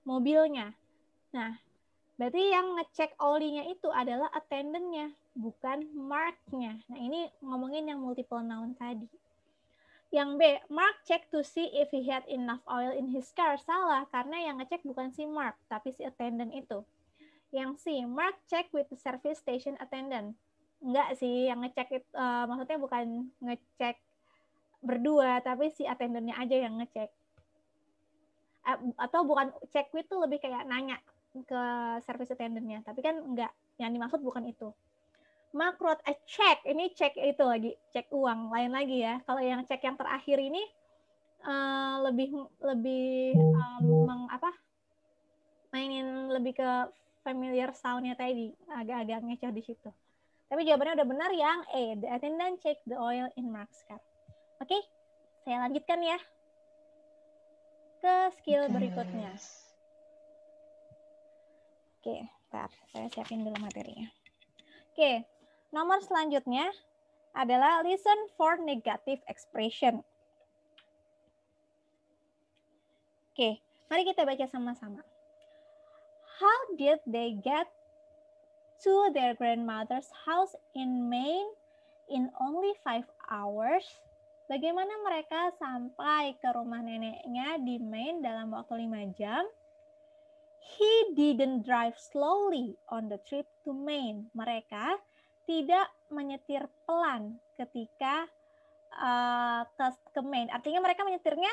mobilnya. Nah, berarti yang ngecek olinya itu adalah attendant-nya, bukan Mark-nya. Nah, ini ngomongin yang multiple noun tadi. Yang B, Mark check to see if he had enough oil in his car. Salah, karena yang ngecek bukan si Mark, tapi si attendant itu. Yang C, Mark check with the service station attendant. Enggak sih, yang ngecek itu, maksudnya bukan ngecek berdua, tapi si attendant-nya aja yang ngecek. Atau bukan check with itu lebih kayak nanya ke service attendant-nya, tapi kan enggak, yang dimaksud bukan itu. Mark wrote a check, ini cek itu lagi, cek uang, lain lagi ya. Kalau yang cek yang terakhir ini mainin lebih ke familiar sound-nya tadi, agak-agak ngecoh di situ. Tapi jawabannya udah benar yang A, the attendant check the oil in Mark's car. Oke, saya lanjutkan ya ke skill berikutnya. Oke, bentar, saya siapin dulu materinya. Oke, nomor selanjutnya adalah listen for negative expression. Oke, mari kita baca sama-sama. How did they get to their grandmother's house in Maine in only 5 hours? Bagaimana mereka sampai ke rumah neneknya di Maine dalam waktu 5 jam? He didn't drive slowly on the trip to Maine. Mereka tidak menyetir pelan ketika ke Maine. Artinya mereka menyetirnya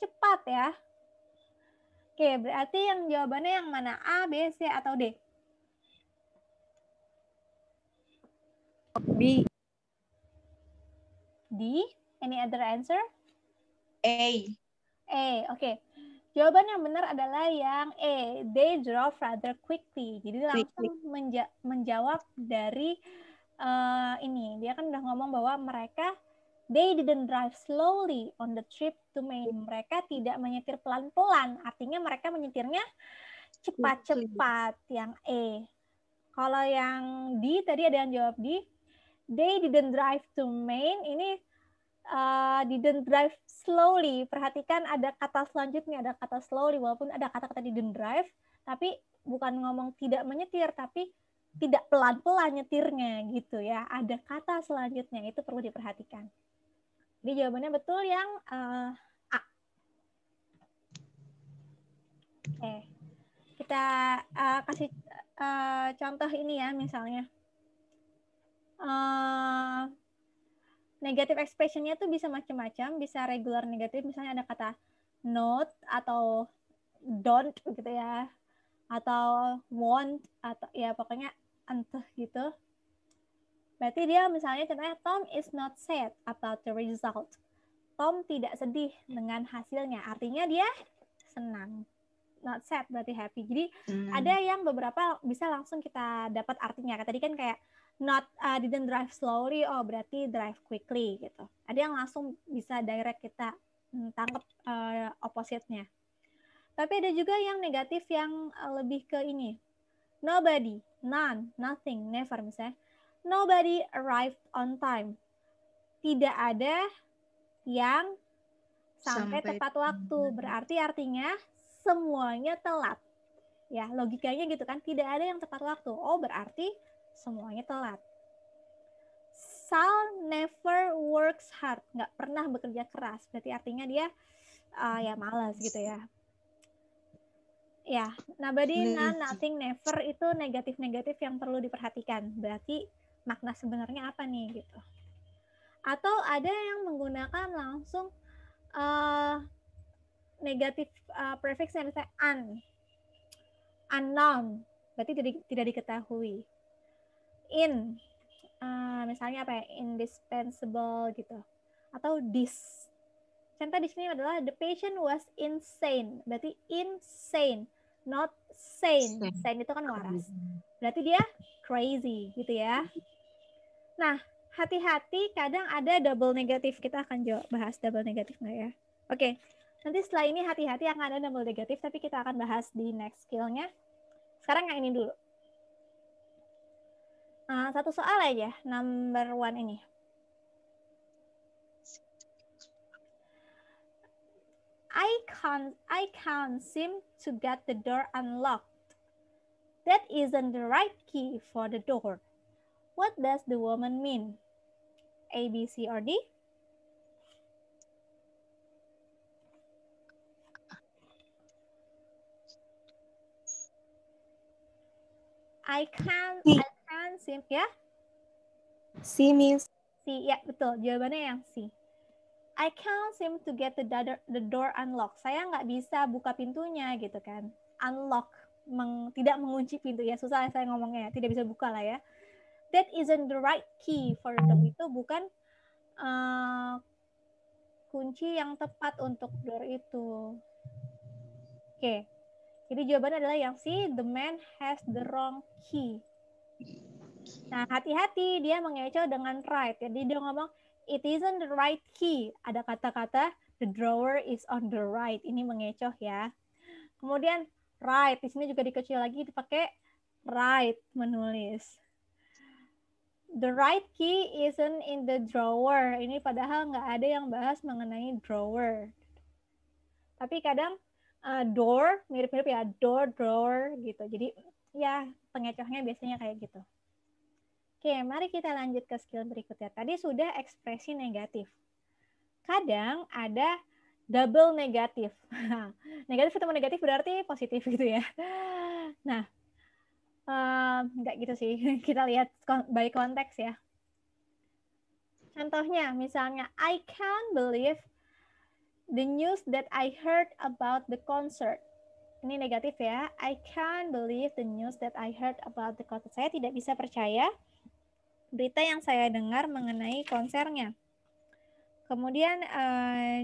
cepat ya. Oke, berarti yang jawabannya yang mana? A, B, C, atau D? B. D? Any other answer? A. A, oke. Jawaban yang benar adalah yang A. They drove rather quickly. Jadi langsung menjawab dari ini. Dia kan udah ngomong bahwa mereka they didn't drive slowly on the trip to Maine. Mereka tidak menyetir pelan-pelan. Artinya mereka menyetirnya cepat-cepat. Yang A. Kalau yang D, tadi ada yang jawab D. They didn't drive to Maine. Ini didn't drive slowly. Perhatikan ada kata selanjutnya, ada kata slowly. Walaupun ada kata-kata didn't drive, tapi bukan ngomong tidak menyetir, tapi tidak pelan-pelan nyetirnya gitu ya. Ada kata selanjutnya, itu perlu diperhatikan. Jadi jawabannya betul yang A. Oke. Kita kasih contoh ini ya, misalnya. Negative expression-nya tuh bisa macam-macam, bisa regular negatif, misalnya ada kata not atau don't gitu ya, atau won't, atau ya pokoknya entah gitu. Berarti dia misalnya contohnya Tom is not sad about the result. Tom tidak sedih dengan hasilnya, artinya dia senang. Not sad berarti happy. Jadi ada yang beberapa bisa langsung kita dapat artinya. Tadi kan kayak not didn't drive slowly, oh berarti drive quickly gitu. Ada yang langsung bisa direct kita tangkap opposite-nya. Tapi ada juga yang negatif yang lebih ke ini. Nobody, none, nothing, never misalnya. Nobody arrived on time. Tidak ada yang sampai tepat waktu. Berarti artinya semuanya telat. Ya, logikanya gitu kan. Tidak ada yang tepat waktu. Oh, berarti semuanya telat. Sal never works hard. Nggak pernah bekerja keras. Berarti artinya dia ya malas gitu ya. Ya, nobody, none, nothing, never itu negatif-negatif yang perlu diperhatikan. Berarti makna sebenarnya apa nih gitu. Atau ada yang menggunakan langsung negatif prefixnya misalnya unknown, berarti tidak diketahui. In, misalnya apa ya, indispensable gitu. Atau this. Contoh di sini adalah the patient was insane, berarti insane, not sane. Sane itu kan waras. Berarti dia crazy gitu ya. Nah, hati-hati kadang ada double negatif. Kita akan bahas double negatif nggak ya? Oke, nanti setelah ini hati-hati akan ada double negatif, tapi kita akan bahas di next skill-nya. Sekarang yang ini dulu. Satu soal aja, number 1 ini. I can't seem to get the door unlocked. That isn't the right key for the door. What does the woman mean? A, B, C, or D? I can't seem, ya? C means C, ya betul. Jawabannya yang C. I can't seem to get the door unlocked. Saya nggak bisa buka pintunya gitu kan. Unlock, tidak mengunci pintu ya. Susah saya ngomongnya, tidak bisa buka lah ya. That isn't the right key for the door. Itu bukan kunci yang tepat untuk door itu. Oke. Jadi jawabannya adalah yang C, the man has the wrong key. Nah, hati-hati, dia mengecoh dengan right. Jadi dia ngomong, it isn't the right key. Ada kata-kata, the drawer is on the right. Ini mengecoh ya. Kemudian, right. Di sini juga dikecil lagi, dipakai right menulis. The right key isn't in the drawer. Ini padahal nggak ada yang bahas mengenai drawer. Tapi kadang, door, mirip-mirip ya, door, drawer, gitu. Jadi, ya, pengecohnya biasanya kayak gitu. Oke, mari kita lanjut ke skill berikutnya. Tadi sudah ekspresi negatif. Kadang ada double negatif. Negatif ketemu negatif berarti positif gitu ya. Nah, enggak gitu sih. Kita lihat by konteks ya. Contohnya, misalnya, I can't believe the news that I heard about the concert. Ini negatif ya. I can't believe the news that I heard about the concert. Saya tidak bisa percaya berita yang saya dengar mengenai konsernya. Kemudian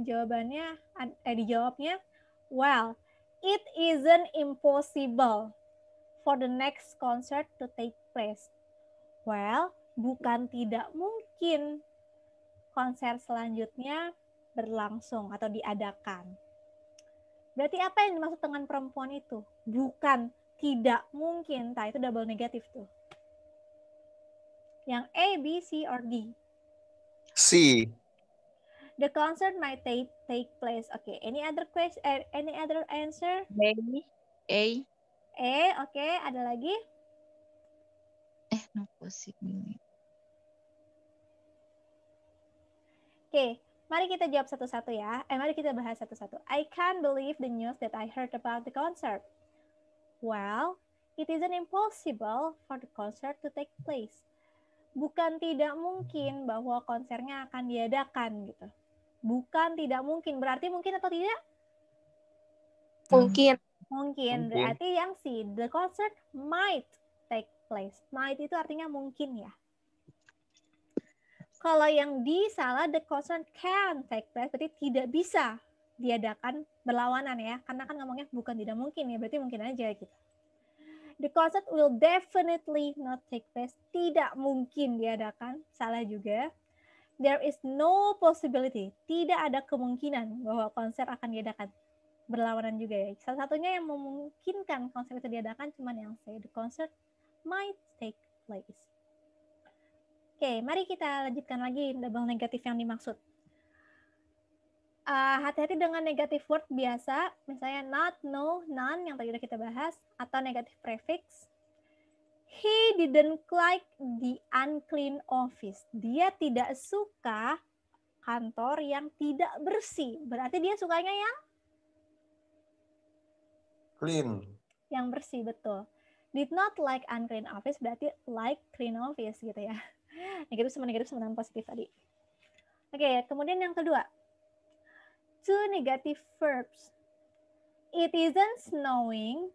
jawabannya dijawabnya, well, it isn't impossible for the next concert to take place. Well, bukan tidak mungkin konser selanjutnya berlangsung atau diadakan. Berarti apa yang dimaksud dengan perempuan itu? Bukan tidak mungkin. Nah, itu double negatif tuh. Yang A, B, C, or D? C. The concert might take place. Okay. Any other question? Any other answer? A. Oke. Ada lagi? No possible. Oke. Mari kita jawab satu-satu ya. Mari kita bahas satu-satu. I can't believe the news that I heard about the concert. Well, it isn't impossible for the concert to take place. Bukan tidak mungkin bahwa konsernya akan diadakan gitu. Bukan tidak mungkin. Berarti mungkin atau tidak? mungkin. Mungkin. Berarti yang C, the concert might take place. Might itu artinya mungkin ya. Kalau yang D salah, the concert can take place, berarti tidak bisa diadakan berlawanan ya. Karena kan ngomongnya bukan tidak mungkin ya, berarti mungkin aja gitu. The concert will definitely not take place. Tidak mungkin diadakan, salah juga. There is no possibility, tidak ada kemungkinan bahwa konser akan diadakan. Berlawanan juga ya. Salah satunya yang memungkinkan konser itu diadakan cuma yang C, the concert might take place. Oke, mari kita lanjutkan lagi double negatif yang dimaksud. Hati-hati dengan negatif word biasa, misalnya not, no, none yang tadi udah kita bahas, atau negatif prefix. He didn't like the unclean office. Dia tidak suka kantor yang tidak bersih. Berarti dia sukanya yang? Clean. Yang bersih, betul. Did not like unclean office, berarti like clean office gitu ya. Negatif sama positif tadi. Oke, kemudian yang kedua. Two negative verbs. It isn't snowing,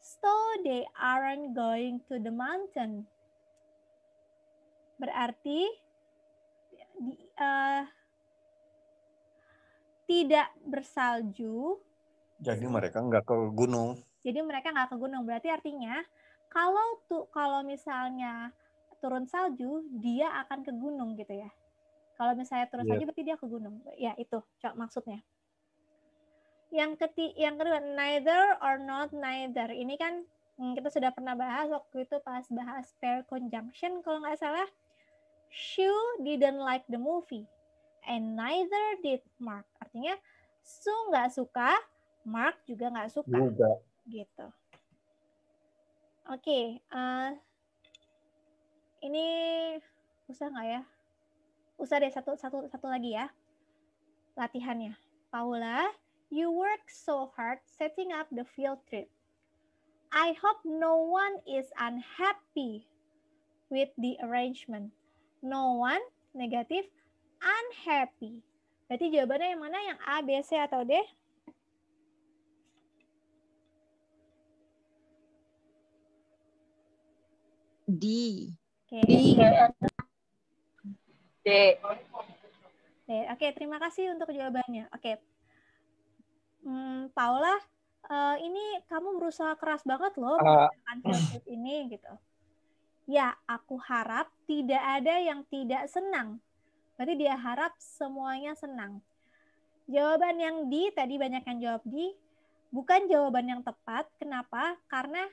so they aren't going to the mountain. Berarti tidak bersalju. Jadi mereka nggak ke gunung. Berarti artinya kalau misalnya turun salju, dia akan ke gunung gitu ya. Kalau misalnya turun salju berarti dia ke gunung. Ya, itu maksudnya. Yang kedua, neither or not neither. Ini kan kita sudah pernah bahas waktu itu pas bahas pair conjunction kalau nggak salah. Sue didn't like the movie and neither did Mark. Artinya Sue nggak suka, Mark juga nggak suka. Juga. Gitu. Oke, ini usah nggak ya? Usah deh, satu lagi ya latihannya. Paula, you work so hard setting up the field trip. I hope no one is unhappy with the arrangement. No one, negatif, unhappy. Berarti jawabannya yang mana? Yang A, B, C, atau D? D. Oke. D. Oke, terima kasih untuk jawabannya. Oke. Paula, ini kamu berusaha keras banget loh menggunakan field trip ini gitu. Ya, aku harap tidak ada yang tidak senang. Berarti dia harap semuanya senang. Jawaban yang D, tadi banyak yang jawab D, bukan jawaban yang tepat. Kenapa? Karena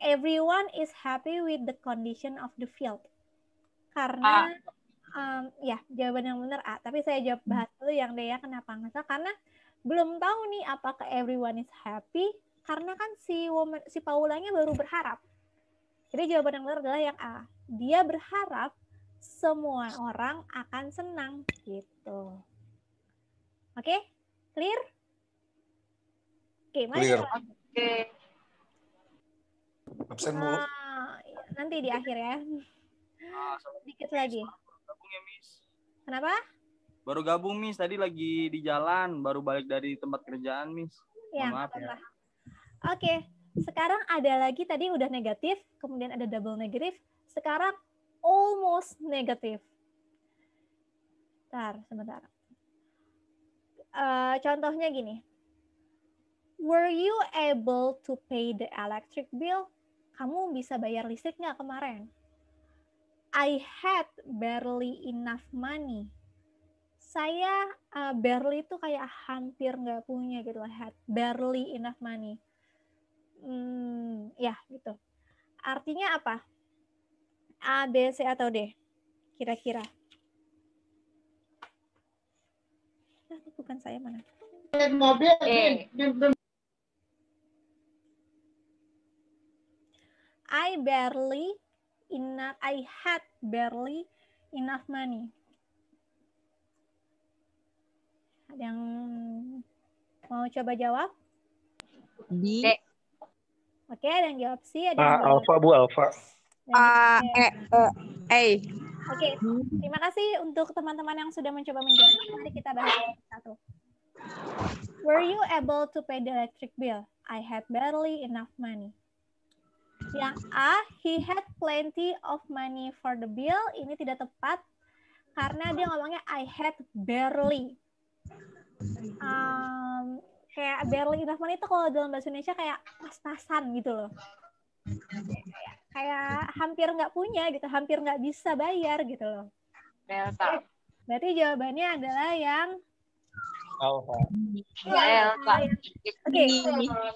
everyone is happy with the condition of the field. Karena, ya, jawaban yang benar A. Tapi saya jawab bahas dulu yang D ya, kenapa nggak? Karena belum tahu nih apakah everyone is happy, karena kan si Paulanya baru berharap. Jadi jawaban yang benar adalah yang A. Dia berharap semua orang akan senang gitu. Oke? Clear? Oke, mari Clear. kita lanjut. Oke. Absen mulu. Nanti di akhir ya. Sedikit lagi. Gabung ya, Miss. Kenapa? Baru gabung, Miss. Tadi lagi di jalan, baru balik dari tempat kerjaan, Miss. Ya, Maaf apa-apa. Oke, sekarang ada lagi, tadi udah negatif, kemudian ada double negatif, sekarang almost negatif. Sebentar. Contohnya gini. Were you able to pay the electric bill? Kamu bisa bayar listrik nggak kemarin? I had barely enough money. Saya barely itu kayak hampir nggak punya gitu. I had barely enough money. Ya gitu. Artinya apa? A, B, C, atau D? Kira-kira. Ini bukan saya mana? I had barely enough money. Ada yang mau coba jawab? D. Oke, ada yang jawab C, ada yang jawab Alfa, Bu, Alfa. A. Oke, terima kasih untuk teman-teman yang sudah mencoba menjawab. Mari kita bahas satu. Were you able to pay the electric bill? I had barely enough money. Yang A, he had plenty of money for the bill. Ini tidak tepat karena dia ngomongnya I had barely. Kayak barely enough money itu kalau dalam bahasa Indonesia kayak pas-pasan gitu loh. Kayak hampir nggak punya gitu, hampir nggak bisa bayar gitu loh. Delta. Berarti jawabannya adalah yang Alfa. Delta. Oke,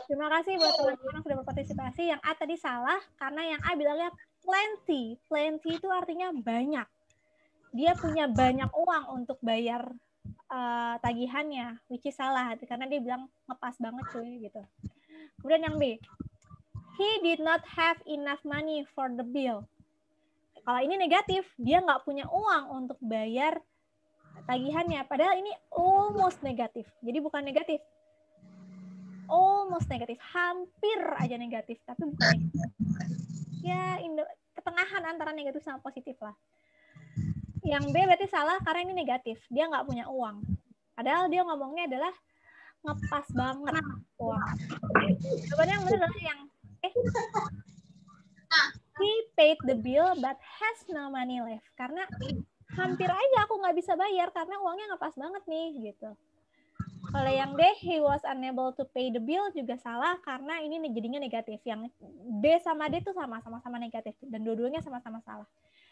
terima kasih buat teman-teman yang sudah berpartisipasi. Yang A tadi salah karena yang A bilangnya plenty. Plenty itu artinya banyak. Dia punya banyak uang untuk bayar tagihannya, which is salah karena dia bilang ngepas banget cuy gitu. Kemudian yang B, he did not have enough money for the bill. Kalau ini negatif, dia nggak punya uang untuk bayar tagihannya. Padahal ini almost negatif. Jadi bukan negatif. Almost negatif. Hampir aja negatif. Tapi bukan negatif. Ya, ketengahan antara negatif sama positif lah. Yang B berarti salah karena ini negatif. Dia nggak punya uang. Padahal dia ngomongnya adalah ngepas banget uang. Jawabannya yang benar adalah yang he paid the bill but has no money left. Karena hampir aja aku nggak bisa bayar karena uangnya ngepas banget nih gitu. Kalau yang D, he was unable to pay the bill juga salah karena ini jadinya negatif. Yang B sama D itu sama-sama negatif dan dua-duanya sama-sama salah.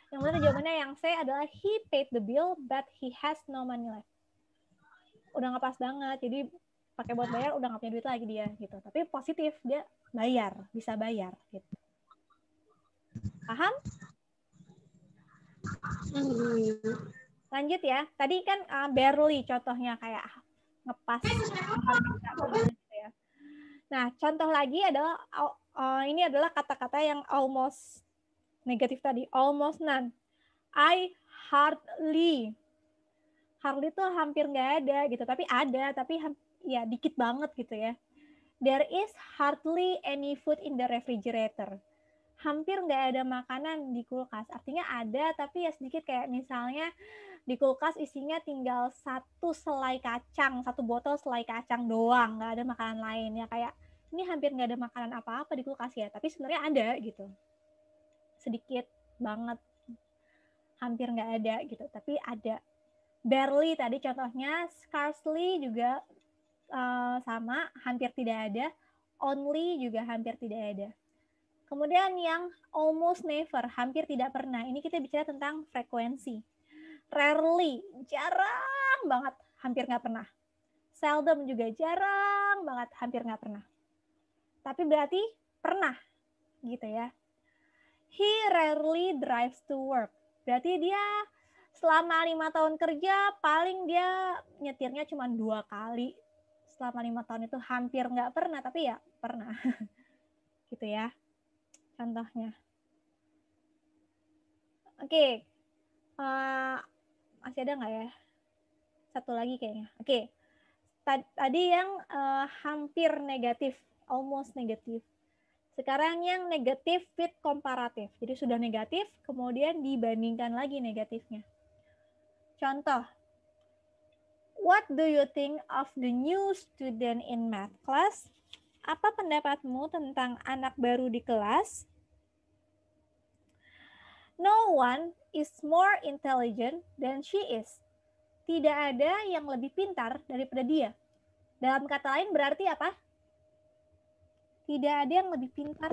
Yang benar jawabannya yang C adalah he paid the bill but he has no money left. Udah ngepas banget. Jadi pakai buat bayar udah nggak punya duit lagi dia gitu. Tapi positif, dia bayar, bisa bayar gitu. Paham? Lanjut ya. Tadi kan barely contohnya kayak ngepas gitu ya. Nah, contoh lagi adalah ini adalah kata-kata yang almost negatif tadi, almost none. I hardly itu hampir nggak ada gitu, tapi ada, tapi ya dikit banget gitu ya. There is hardly any food in the refrigerator. Hampir nggak ada makanan di kulkas. Artinya ada, tapi ya sedikit, kayak misalnya di kulkas isinya tinggal 1 selai kacang, 1 botol selai kacang doang, nggak ada makanan lain ya. Kayak ini hampir nggak ada makanan apa-apa di kulkas ya, tapi sebenarnya ada gitu. Sedikit banget, hampir nggak ada gitu, tapi ada. Barely tadi contohnya, scarcely juga sama, hampir tidak ada. Only juga hampir tidak ada. Kemudian yang almost never, hampir tidak pernah. Ini kita bicara tentang frekuensi. Rarely, jarang banget, hampir nggak pernah. Seldom juga jarang banget, hampir nggak pernah. Tapi berarti pernah, gitu ya. He rarely drives to work. Berarti dia selama 5 tahun kerja, paling dia nyetirnya cuma 2 kali. Selama 5 tahun itu hampir nggak pernah, tapi ya pernah. Gitu ya. Contohnya. Oke. Masih ada nggak ya? Satu lagi kayaknya. Oke. Tadi yang hampir negatif, almost negatif. Sekarang yang negatif with comparative. Jadi sudah negatif, kemudian dibandingkan lagi negatifnya. Contoh. What do you think of the new student in math class? Apa pendapatmu tentang anak baru di kelas? No one is more intelligent than she is. Tidak ada yang lebih pintar daripada dia. Dalam kata lain berarti apa? Tidak ada yang lebih pintar.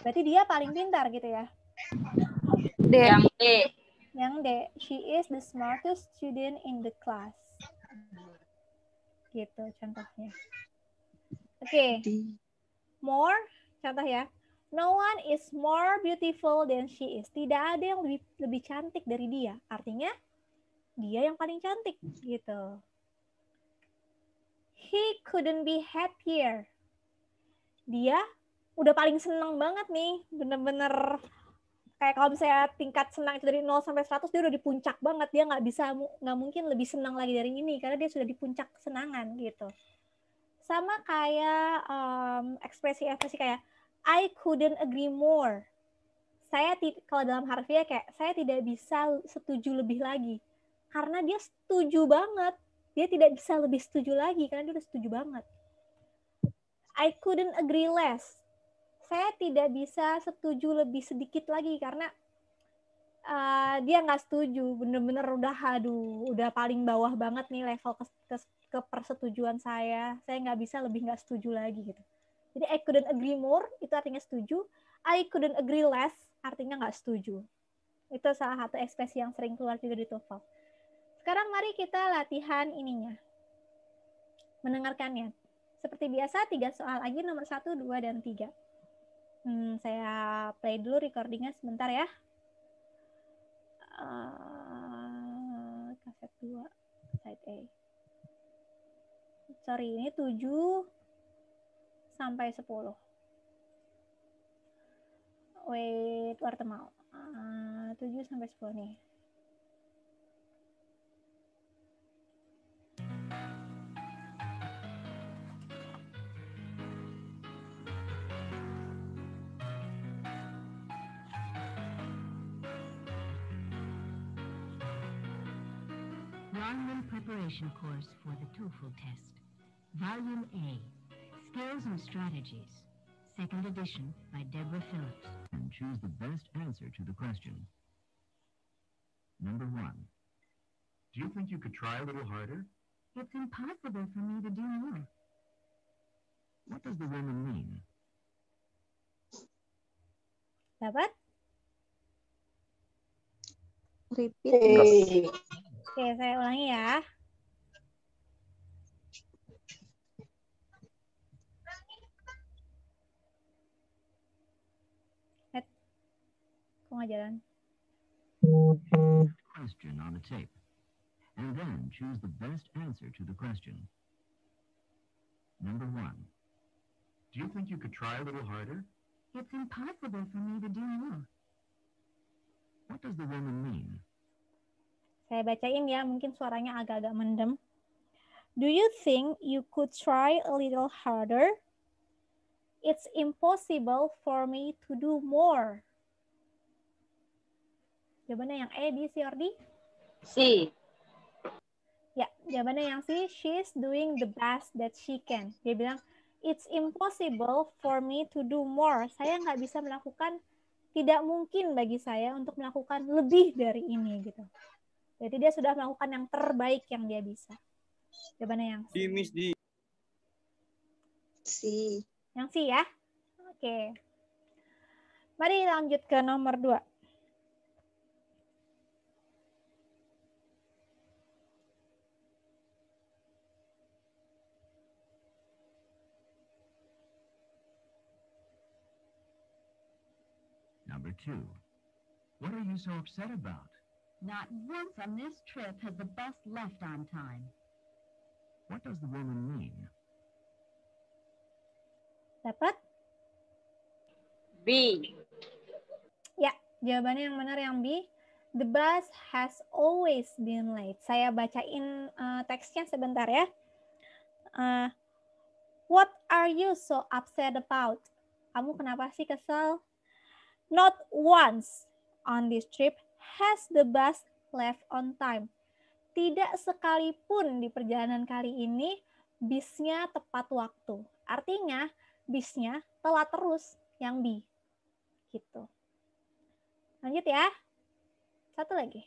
Berarti dia paling pintar gitu ya. Yang D. Yang D. She is the smartest student in the class. Gitu contohnya. Oke. More, contoh ya. No one is more beautiful than she is. Tidak ada yang lebih cantik dari dia. Artinya dia yang paling cantik gitu. He couldn't be happier. Dia udah paling seneng banget nih. Bener-bener kayak kalau misalnya tingkat senang itu dari 0 sampai 100, dia udah di puncak banget. Dia nggak mungkin lebih senang lagi dari ini karena dia sudah di puncak kesenangan gitu. Sama kayak ekspresi kayak I couldn't agree more. Saya kalau dalam harfiah kayak saya tidak bisa setuju lebih lagi. Karena dia setuju banget. Dia tidak bisa lebih setuju lagi karena dia udah setuju banget. I couldn't agree less. Saya tidak bisa setuju lebih sedikit lagi karena dia nggak setuju. Bener-bener udah paling bawah banget nih level ke persetujuan saya. Saya nggak bisa lebih nggak setuju lagi gitu. Jadi I couldn't agree more itu artinya setuju. I couldn't agree less artinya nggak setuju. Itu salah satu ekspresi yang sering keluar juga di TOEFL. Sekarang mari kita latihan ininya. Mendengarkannya. Seperti biasa 3 soal lagi nomor 1, 2, dan 3. Saya play dulu recordingnya sebentar ya. Kaset 2, side A. Sorry, ini 7 sampai 10. Wait, where the mau? 7 sampai 10 nih. One-month preparation course for the TOEFL test. Volume A, Skills and Strategies. Second edition by Deborah Phillips. And choose the best answer to the question. Number 1. Do you think you could try a little harder? It's impossible for me to do more. What does the woman mean? Dapat? Repeat. Oke, saya ulangi ya. Aku nggak jalan. Question on the tape, and then choose the best answer to the question. Number 1. Do you think you could try a little harder? It's impossible for me to do more. What does the woman mean? Saya bacain ya, mungkin suaranya agak-agak mendem. Do you think you could try a little harder? It's impossible for me to do more. Jawabannya yang A, B, C, or D? C. Ya, jawabannya yang C. She's doing the best that she can. Dia bilang, it's impossible for me to do more. Saya nggak bisa melakukan, tidak mungkin bagi saya untuk melakukan lebih dari ini gitu. Jadi dia sudah melakukan yang terbaik yang dia bisa. Jawabannya yang C. Di Miss di. C. Yang C ya? Oke. Mari lanjut ke nomor 2. Number 2. What are you so upset about? Not once on this trip has the bus left on time. What does the woman mean? Dapat? B. Ya, jawabannya yang benar yang B. The bus has always been late. Saya bacain teksnya sebentar ya. What are you so upset about? Kamu kenapa sih kesal? Not once on this trip has the bus left on time. Tidak sekalipun di perjalanan kali ini bisnya tepat waktu. Artinya bisnya telat terus, yang B. Gitu. Lanjut ya. Satu lagi.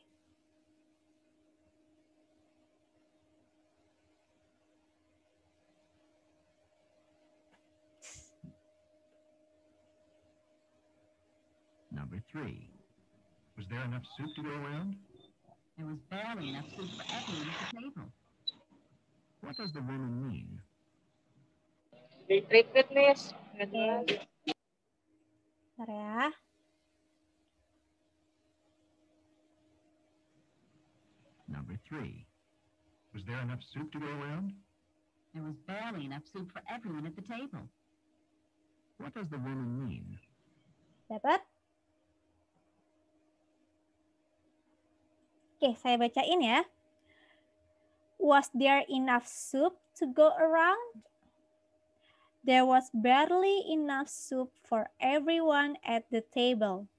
Number 3. Was there enough soup to go around? There was barely enough soup for everyone at the table. What does the woman mean? Repeat, Miss. Oke. Bentar ya. Number 3. Was there enough soup to go around? There was barely enough soup for everyone at the table. What does the woman mean? Dapat? Oke, saya bacain ya. Was there enough soup to go around? There was barely enough soup for everyone at the table.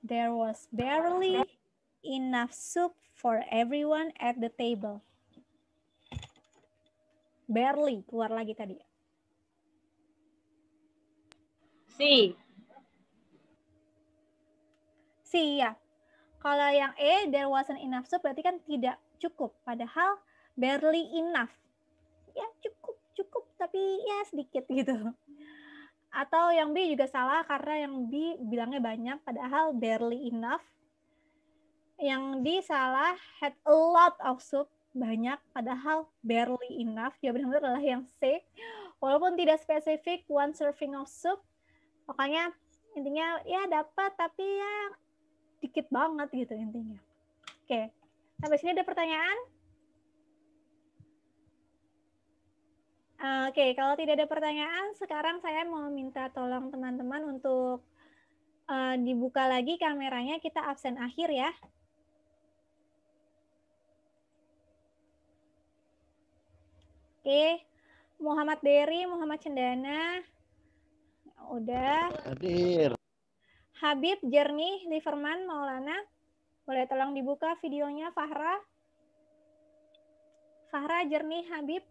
There was barely enough soup for everyone at the table. Barely, keluar lagi tadi. C. C ya. Kalau yang E, there wasn't enough soup berarti kan tidak cukup. Padahal barely enough. Ya cukup, tapi ya sedikit gitu. Atau yang B juga salah karena yang B bilangnya banyak, padahal barely enough. Yang D salah, had a lot of soup, banyak, padahal barely enough. Jawaban yang benar adalah yang C. Walaupun tidak spesifik, one serving of soup, makanya intinya ya dapat, tapi ya dikit banget gitu intinya. Oke, sampai sini ada pertanyaan? Oke, kalau tidak ada pertanyaan, sekarang saya mau minta tolong teman-teman untuk dibuka lagi kameranya, kita absen akhir ya. Oke, Muhammad Dery, Muhammad Cendana, udah. Hadir. Habib, Jernih, Liverman, Maulana, boleh tolong dibuka videonya, Fahra. Fahra, Jernih, Habib.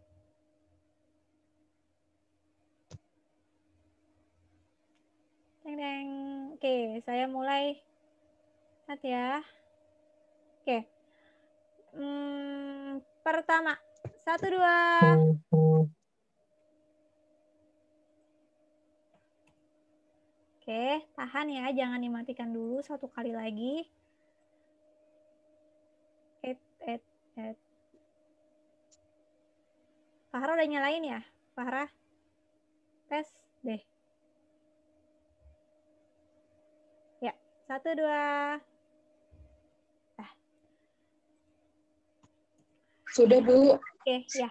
Deng. Oke, saya mulai. Lihat ya. Oke. Pertama. 1, 2. Oke, tahan ya. Jangan dimatikan dulu. 1 kali lagi. Fahra udah nyalain ya? Fahra? Tes deh. 1, 2. Sudah, Bu. Oke, ya.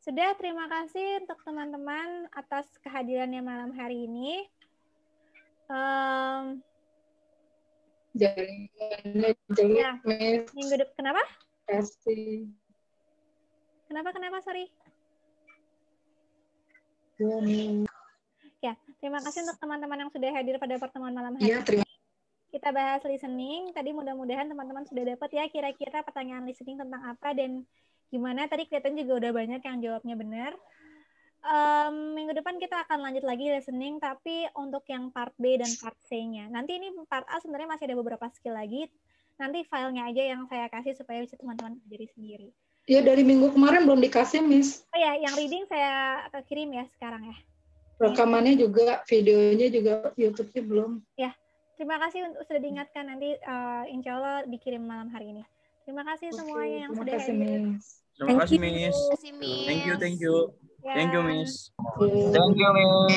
Sudah, terima kasih untuk teman-teman atas kehadirannya malam hari ini. Jaringannya jelek, Ya, Miss. minggu depan. Kenapa? Kasih. Kenapa? Sorry. Ya, Miss. Ya, terima kasih untuk teman-teman yang sudah hadir pada pertemuan malam hari Iya, terima ini. Kita bahas listening. Tadi mudah-mudahan teman-teman sudah dapat ya kira-kira pertanyaan listening tentang apa dan gimana. Tadi kelihatan juga udah banyak yang jawabnya benar. Minggu depan kita akan lanjut lagi listening, tapi untuk yang part B dan part C-nya. Nanti ini part A sebenarnya masih ada beberapa skill lagi. Nanti filenya aja yang saya kasih supaya bisa teman-teman pelajari sendiri. Ya, dari minggu kemarin belum dikasih, Miss. Oh ya, yang reading saya kirim ya sekarang ya. Rekamannya juga, videonya juga, YouTube-nya belum. Ya, terima kasih untuk sudah diingatkan. Nanti insya Allah dikirim malam hari ini. Terima kasih semuanya yang Terima sudah kasih, hadir. Miss. Terima kasih, Miss. Thank you. Ya. Thank you, Miss. Thank you, Miss.